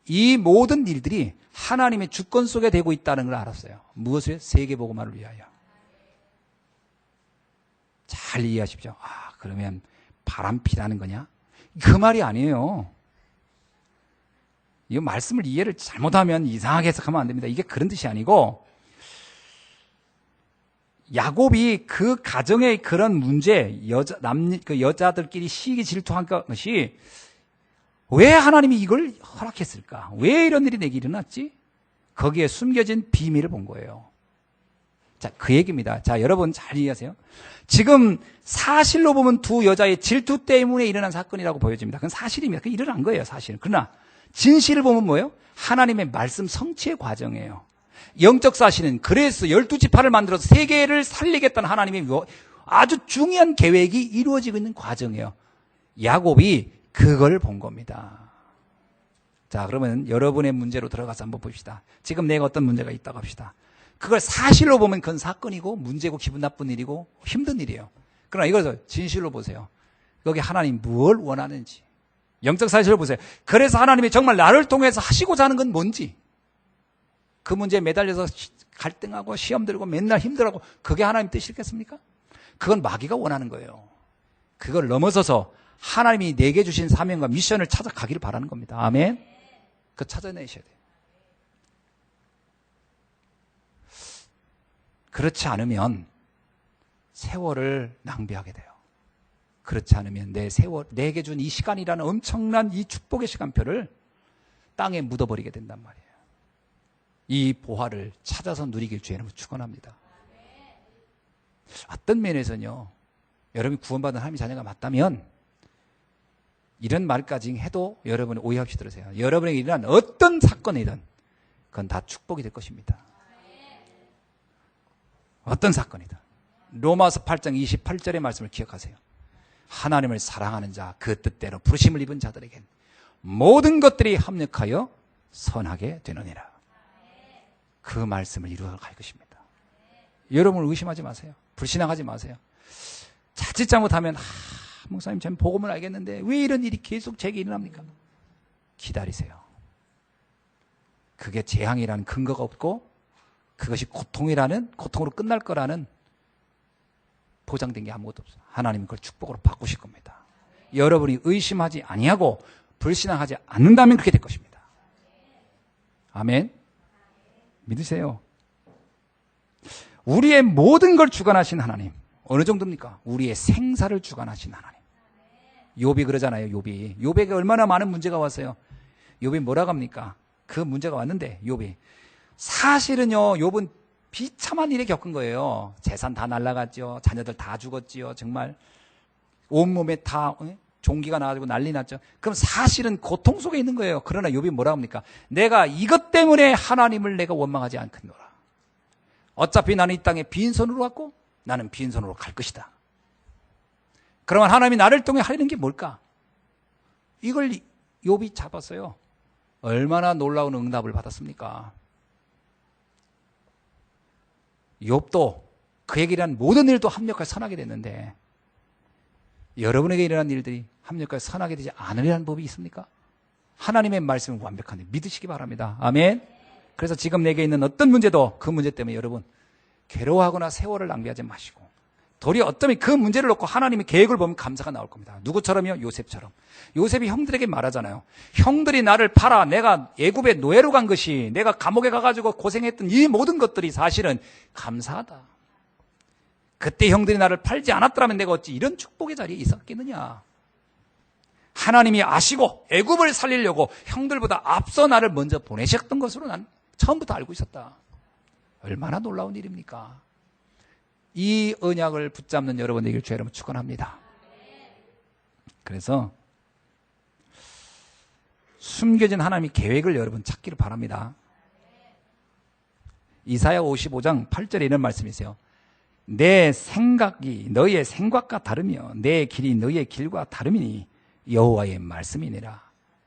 이 모든 일들이 하나님의 주권 속에 되고 있다는 걸 알았어요. 무엇을? 세계복음화를 위하여. 잘 이해하십시오. 아, 그러면 바람피라는 거냐? 그 말이 아니에요. 이 말씀을 이해를 잘못하면 이상하게 해석하면 안 됩니다. 이게 그런 뜻이 아니고, 야곱이 그 가정의 그런 문제, 여자들끼리 시기 질투한 것이 왜 하나님이 이걸 허락했을까? 왜 이런 일이 내게 일어났지? 거기에 숨겨진 비밀을 본 거예요. 자, 그 얘기입니다. 자, 여러분 잘 이해하세요. 지금 사실로 보면 두 여자의 질투 때문에 일어난 사건이라고 보여집니다. 그건 사실입니다. 그게 일어난 거예요, 사실은. 그러나 진실을 보면 뭐예요? 하나님의 말씀 성취의 과정이에요. 영적 사실은 그래서 12지파를 만들어서 세계를 살리겠다는 하나님의 아주 중요한 계획이 이루어지고 있는 과정이에요. 야곱이 그걸 본 겁니다. 자, 그러면 여러분의 문제로 들어가서 한번 봅시다. 지금 내가 어떤 문제가 있다고 합시다. 그걸 사실로 보면 그건 사건이고 문제고 기분 나쁜 일이고 힘든 일이에요. 그러나 이것을 진실로 보세요. 여기 하나님 뭘 원하는지. 영적 사실을 보세요. 그래서 하나님이 정말 나를 통해서 하시고자 하는 건 뭔지. 그 문제에 매달려서 갈등하고 시험 들고 맨날 힘들어하고 그게 하나님 뜻이겠습니까? 그건 마귀가 원하는 거예요. 그걸 넘어서서 하나님이 내게 주신 사명과 미션을 찾아가기를 바라는 겁니다. 아멘. 그거 찾아내셔야 돼요. 그렇지 않으면 세월을 낭비하게 돼요. 그렇지 않으면 내게 준 이 시간이라는 엄청난 이 축복의 시간표를 땅에 묻어버리게 된단 말이에요. 이 보화를 찾아서 누리길 주의는 축원합니다. 어떤 면에서는요, 여러분이 구원받은 하나님의 자녀가 맞다면 이런 말까지 해도 여러분이 오해 없이 들으세요. 여러분에게 일어난 어떤 사건이든 그건 다 축복이 될 것입니다. 어떤 사건이든. 로마서 8장 28절의 말씀을 기억하세요. 하나님을 사랑하는 자, 그 뜻대로 부르심을 입은 자들에겐 모든 것들이 합력하여 선하게 되느니라. 그 말씀을 이루어갈 것입니다. 여러분을 의심하지 마세요. 불신앙하지 마세요. 자칫 잘못하면 목사님 전 복음을 알겠는데 왜 이런 일이 계속 제게 일어납니까? 기다리세요. 그게 재앙이라는 근거가 없고 그것이 고통으로 끝날 거라는 보장된 게 아무것도 없어요. 하나님은 그걸 축복으로 바꾸실 겁니다. 여러분이 의심하지 아니하고 불신앙하지 않는다면 그렇게 될 것입니다. 아멘. 믿으세요. 우리의 모든 걸 주관하신 하나님. 어느 정도입니까? 우리의 생사를 주관하신 하나님. 욥이 그러잖아요. 욥에게 얼마나 많은 문제가 왔어요. 욥이 뭐라고 합니까? 그 문제가 왔는데 욥이 사실은요, 욥은 비참한 일에 겪은 거예요. 재산 다 날라갔죠. 자녀들 다 죽었지요. 정말 온몸에 다 종기가 나가지고 난리 났죠. 그럼 사실은 고통 속에 있는 거예요. 그러나 욥이 뭐라고 합니까? 내가 이것 때문에 하나님을 내가 원망하지 않겠노라. 어차피 나는 이 땅에 빈손으로 왔고 나는 빈손으로 갈 것이다. 그러면 하나님이 나를 통해 하려는 게 뭘까? 이걸 욥이 잡았어요. 얼마나 놀라운 응답을 받았습니까? 욥도 그에게 일어난 모든 일도 합력하여 선하게 됐는데 여러분에게 일어난 일들이 합력하여 선하게 되지 않으려는 법이 있습니까? 하나님의 말씀은 완벽한데 믿으시기 바랍니다. 아멘. 그래서 지금 내게 있는 어떤 문제도 그 문제 때문에 여러분 괴로워하거나 세월을 낭비하지 마시고 도리어 어쩌면 그 문제를 놓고 하나님의 계획을 보면 감사가 나올 겁니다. 누구처럼요? 요셉처럼. 요셉이 형들에게 말하잖아요. 형들이 나를 팔아 내가 애굽에 노예로 간 것이 내가 감옥에 가가지고 고생했던 이 모든 것들이 사실은 감사하다. 그때 형들이 나를 팔지 않았더라면 내가 어찌 이런 축복의 자리에 있었겠느냐. 하나님이 아시고 애굽을 살리려고 형들보다 앞서 나를 먼저 보내셨던 것으로 난 처음부터 알고 있었다. 얼마나 놀라운 일입니까? 이 언약을 붙잡는 여러분에게 주의 이름으로 축원합니다. 그래서 숨겨진 하나님의 계획을 여러분 찾기를 바랍니다. 이사야 55장 8절에 이런 말씀이 있어요. 내 생각이 너희의 생각과 다르며 내 길이 너희의 길과 다름이니 여호와의 말씀이니라.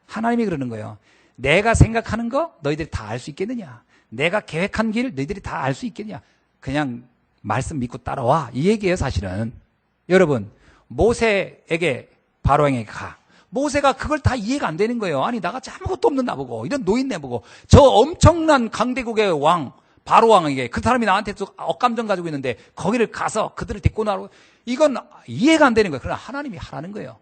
하나님이 그러는 거예요. 내가 생각하는 거 너희들이 다 알 수 있겠느냐? 내가 계획한 길 너희들이 다 알 수 있겠냐? 그냥 말씀 믿고 따라와. 이 얘기예요, 사실은. 여러분, 모세에게 바로왕에게 가. 모세가 그걸 다 이해가 안 되는 거예요. 아니, 나같이 아무것도 없는 나보고, 이런 노인네 보고, 저 엄청난 강대국의 왕, 바로왕에게, 그 사람이 나한테 억감정 가지고 있는데, 거기를 가서 그들을 데리고 나오고, 이건 이해가 안 되는 거예요. 그러나 하나님이 하라는 거예요.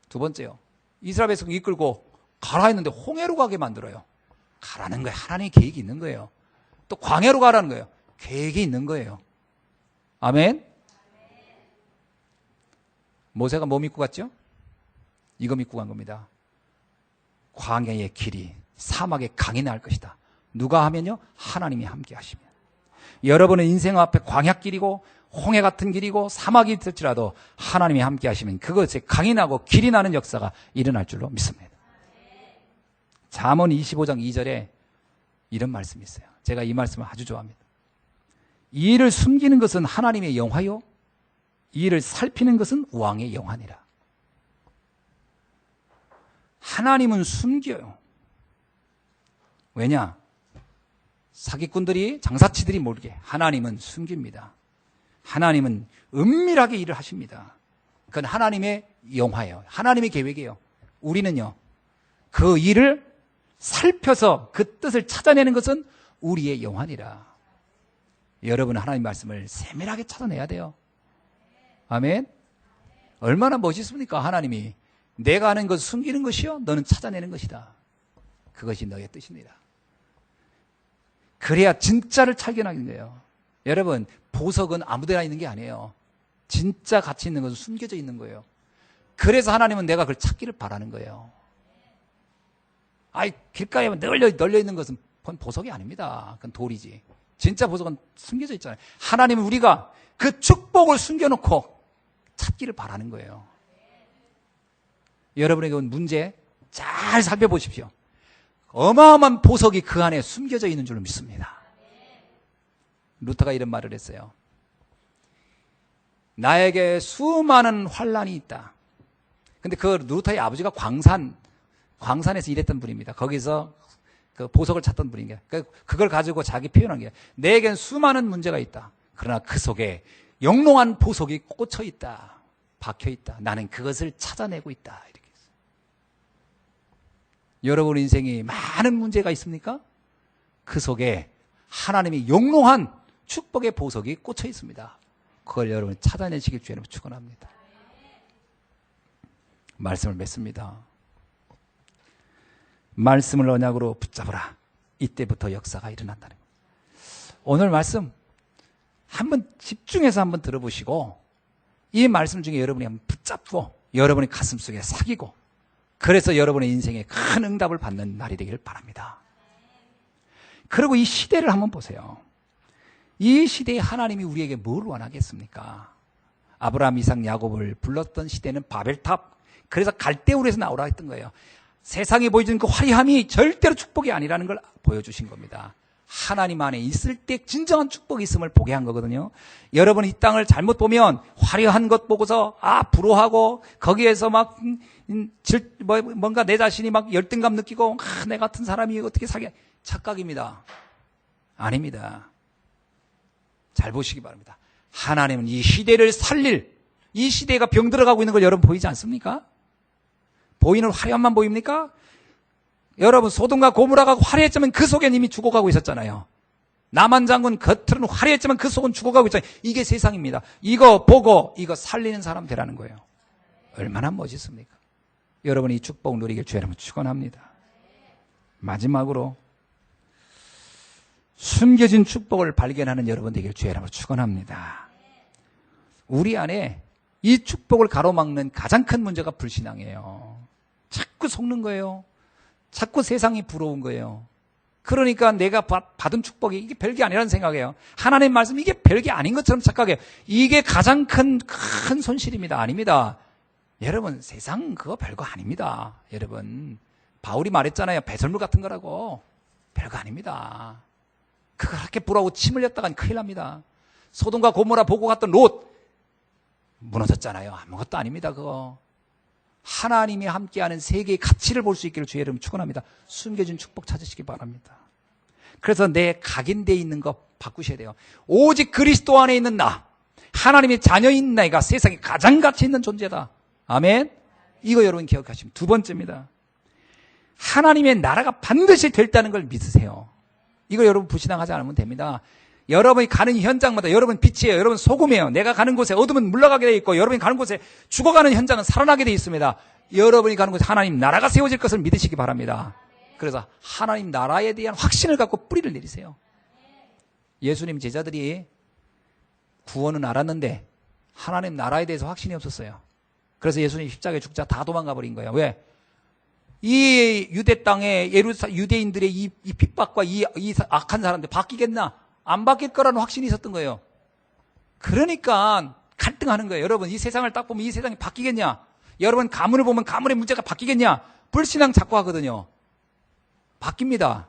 두 번째요. 이스라엘 백성 이끌고 가라 했는데 홍해로 가게 만들어요. 가라는 거예요. 하나님의 계획이 있는 거예요. 또 광야로 가라는 거예요. 계획이 있는 거예요. 아멘? 모세가 뭐 믿고 갔죠? 이거 믿고 간 겁니다. 광야의 길이 사막의 강이 날 것이다. 누가 하면요? 하나님이 함께 하시면. 여러분의 인생 앞에 광야길이고 홍해 같은 길이고 사막이 있을지라도 하나님이 함께 하시면 그것에 강이 나고 길이 나는 역사가 일어날 줄로 믿습니다. 잠언 25장 2절에 이런 말씀이 있어요. 제가 이 말씀을 아주 좋아합니다. 이 일을 숨기는 것은 하나님의 영화요, 이 일을 살피는 것은 왕의 영화니라. 하나님은 숨겨요. 왜냐? 사기꾼들이, 장사치들이 모르게 하나님은 숨깁니다. 하나님은 은밀하게 일을 하십니다. 그건 하나님의 영화예요. 하나님의 계획이에요. 우리는요, 그 일을 살펴서 그 뜻을 찾아내는 것은 우리의 영화니라. 여러분은 하나님 말씀을 세밀하게 찾아내야 돼요. 아멘. 얼마나 멋있습니까? 하나님이 내가 하는 것을 숨기는 것이요, 너는 찾아내는 것이다. 그것이 너의 뜻이니라. 그래야 진짜를 발견하는 거예요. 여러분, 보석은 아무데나 있는 게 아니에요. 진짜 가치 있는 것은 숨겨져 있는 거예요. 그래서 하나님은 내가 그걸 찾기를 바라는 거예요. 아이, 길가에 널려 있는 것은 보석이 아닙니다. 그건 돌이지. 진짜 보석은 숨겨져 있잖아요. 하나님은 우리가 그 축복을 숨겨놓고 찾기를 바라는 거예요. 여러분에게 온 문제 잘 살펴보십시오. 어마어마한 보석이 그 안에 숨겨져 있는 줄로 믿습니다. 루터가 이런 말을 했어요. 나에게 수많은 환란이 있다. 근데 그 루터의 아버지가 광산에서 일했던 분입니다. 거기서 그 보석을 찾던 분인 거예요. 그걸 가지고 자기 표현한 게, 내겐 수많은 문제가 있다. 그러나 그 속에 영롱한 보석이 꽂혀 있다. 박혀 있다. 나는 그것을 찾아내고 있다. 이렇게 했어요. 여러분 인생에 많은 문제가 있습니까? 그 속에 하나님이 영롱한 축복의 보석이 꽂혀 있습니다. 그걸 여러분 찾아내시길 주님 축원합니다. 말씀을 맺습니다. 말씀을 언약으로 붙잡으라. 이때부터 역사가 일어난다는 겁니다. 오늘 말씀 한번 집중해서 한번 들어보시고, 이 말씀 중에 여러분이 한번 붙잡고 여러분의 가슴속에 새기고, 그래서 여러분의 인생에 큰 응답을 받는 날이 되기를 바랍니다. 그리고 이 시대를 한번 보세요. 이 시대에 하나님이 우리에게 뭘 원하겠습니까? 아브라함, 이삭, 야곱을 불렀던 시대는 바벨탑, 그래서 갈대우르에서 나오라 했던 거예요. 세상에 보여주는 그 화려함이 절대로 축복이 아니라는 걸 보여주신 겁니다. 하나님 안에 있을 때 진정한 축복이 있음을 보게 한 거거든요. 여러분 이 땅을 잘못 보면 화려한 것 보고서 부러워하고 거기에서 막 뭔가 내 자신이 막 열등감 느끼고 내 같은 사람이 어떻게 착각입니다. 아닙니다. 잘 보시기 바랍니다. 하나님은 이 시대를 살릴, 이 시대가 병들어가고 있는 걸 여러분 보이지 않습니까? 보이는 화려함만 보입니까? 여러분 소돔과 고모라가 화려했지만 그 속엔 이미 죽어가고 있었잖아요. 남한 장군 겉으로는 화려했지만 그 속은 죽어가고 있잖아요. 이게 세상입니다. 이거 보고 이거 살리는 사람 되라는 거예요. 얼마나 멋있습니까? 여러분이 이 축복 누리길 주의 이름으로 축원합니다. 마지막으로 숨겨진 축복을 발견하는 여러분 되길 주의 이름으로 축원합니다. 우리 안에 이 축복을 가로막는 가장 큰 문제가 불신앙이에요. 자꾸 속는 거예요. 자꾸 세상이 부러운 거예요. 그러니까 내가 받은 축복이 이게 별게 아니라는 생각이에요. 하나님의 말씀 이게 별게 아닌 것처럼 착각해요. 이게 가장 큰 손실입니다. 아닙니다. 여러분 세상 그거 별거 아닙니다. 여러분 바울이 말했잖아요. 배설물 같은 거라고. 별거 아닙니다. 그렇게 불하고 침 흘렸다간 큰일 납니다. 소돔과 고모라 보고 갔던 롯 무너졌잖아요. 아무것도 아닙니다. 그거 하나님이 함께하는 세계의 가치를 볼 수 있기를 주의 이름 축원합니다. 숨겨진 축복 찾으시기 바랍니다. 그래서 내 각인되어 있는 거 바꾸셔야 돼요. 오직 그리스도 안에 있는 나, 하나님의 자녀인 나이가 세상에 가장 가치 있는 존재다. 아멘. 이거 여러분 기억하시면 두 번째입니다. 하나님의 나라가 반드시 됐다는 걸 믿으세요. 이거 여러분 부신앙하지 않으면 됩니다. 여러분이 가는 현장마다 여러분 빛이에요. 여러분 소금이에요. 내가 가는 곳에 어둠은 물러가게 되어 있고 여러분이 가는 곳에 죽어가는 현장은 살아나게 되어 있습니다. 여러분이 가는 곳에 하나님 나라가 세워질 것을 믿으시기 바랍니다. 그래서 하나님 나라에 대한 확신을 갖고 뿌리를 내리세요. 예수님 제자들이 구원은 알았는데 하나님 나라에 대해서 확신이 없었어요. 그래서 예수님 십자가에 죽자 다 도망가 버린 거예요. 왜? 이 유대 땅에 유대인들의 이 핍박과 이 악한 사람들 바뀌겠나? 안 바뀔 거라는 확신이 있었던 거예요. 그러니까 갈등하는 거예요. 여러분 이 세상을 딱 보면 이 세상이 바뀌겠냐? 여러분 가문을 보면 가문의 문제가 바뀌겠냐? 불신앙 자꾸 하거든요. 바뀝니다.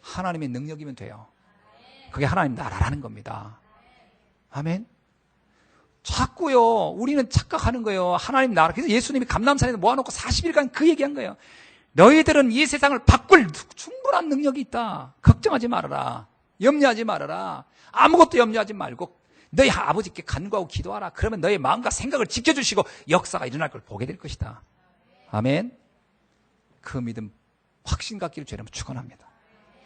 하나님의 능력이면 돼요. 그게 하나님 나라라는 겁니다. 아멘. 자꾸요 우리는 착각하는 거예요. 하나님 나라. 그래서 예수님이 감람산에 모아놓고 40일간 그 얘기한 거예요. 너희들은 이 세상을 바꿀 충분한 능력이 있다. 걱정하지 말아라. 염려하지 말아라. 아무것도 염려하지 말고 너희 아버지께 간구하고 기도하라. 그러면 너희 마음과 생각을 지켜주시고 역사가 일어날 걸 보게 될 것이다. 아멘. 그 믿음 확신 갖기를 주님 축원합니다.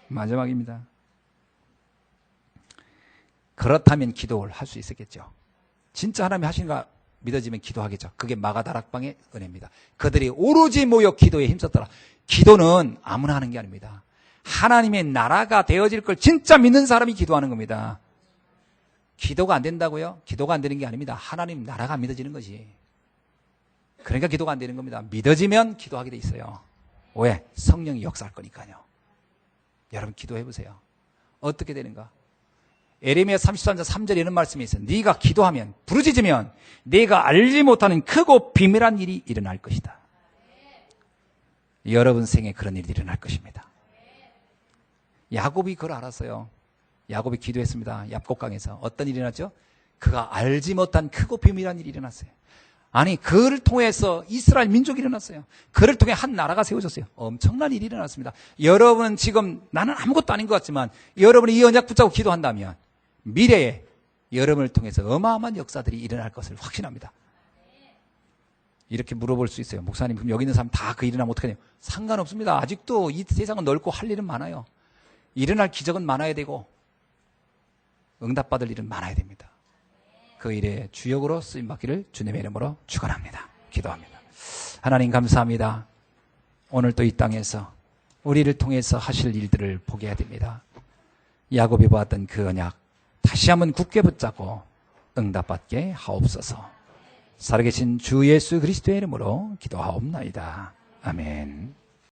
마지막입니다. 그렇다면 기도를 할 수 있었겠죠. 진짜 하나님이 하시는가 믿어지면 기도하겠죠. 그게 마가다락방의 은혜입니다. 그들이 오로지 모여 기도에 힘썼더라. 기도는 아무나 하는 게 아닙니다. 하나님의 나라가 되어질 걸 진짜 믿는 사람이 기도하는 겁니다. 기도가 안 된다고요? 기도가 안 되는 게 아닙니다. 하나님 나라가 안 믿어지는 거지. 그러니까 기도가 안 되는 겁니다. 믿어지면 기도하게 돼 있어요. 왜? 성령이 역사할 거니까요. 여러분 기도해 보세요. 어떻게 되는가? 에레미야 33장 3절에 이런 말씀이 있어요. 네가 기도하면 부르짖으면 네가 알지 못하는 크고 비밀한 일이 일어날 것이다. 여러분 생에 그런 일이 일어날 것입니다. 야곱이 그걸 알았어요. 야곱이 기도했습니다. 얍곡강에서 어떤 일이 일어났죠? 그가 알지 못한 크고 비밀한 일이 일어났어요. 아니 그를 통해서 이스라엘 민족이 일어났어요. 그를 통해 한 나라가 세워졌어요. 엄청난 일이 일어났습니다. 여러분은 지금 나는 아무것도 아닌 것 같지만 여러분이 이 언약 붙잡고 기도한다면 미래에 여러분을 통해서 어마어마한 역사들이 일어날 것을 확신합니다. 이렇게 물어볼 수 있어요. 목사님 그럼 여기 있는 사람 다 그 일어나면 어떡하냐? 상관없습니다. 아직도 이 세상은 넓고 할 일은 많아요. 일어날 기적은 많아야 되고 응답받을 일은 많아야 됩니다. 그 일에 주역으로 쓰임받기를 주님의 이름으로 축원합니다. 기도합니다. 하나님 감사합니다. 오늘 또 이 땅에서 우리를 통해서 하실 일들을 보게 해야 됩니다. 야곱이 보았던 그 언약 다시 한번 굳게 붙잡고 응답받게 하옵소서. 살아계신 주 예수 그리스도의 이름으로 기도하옵나이다. 아멘.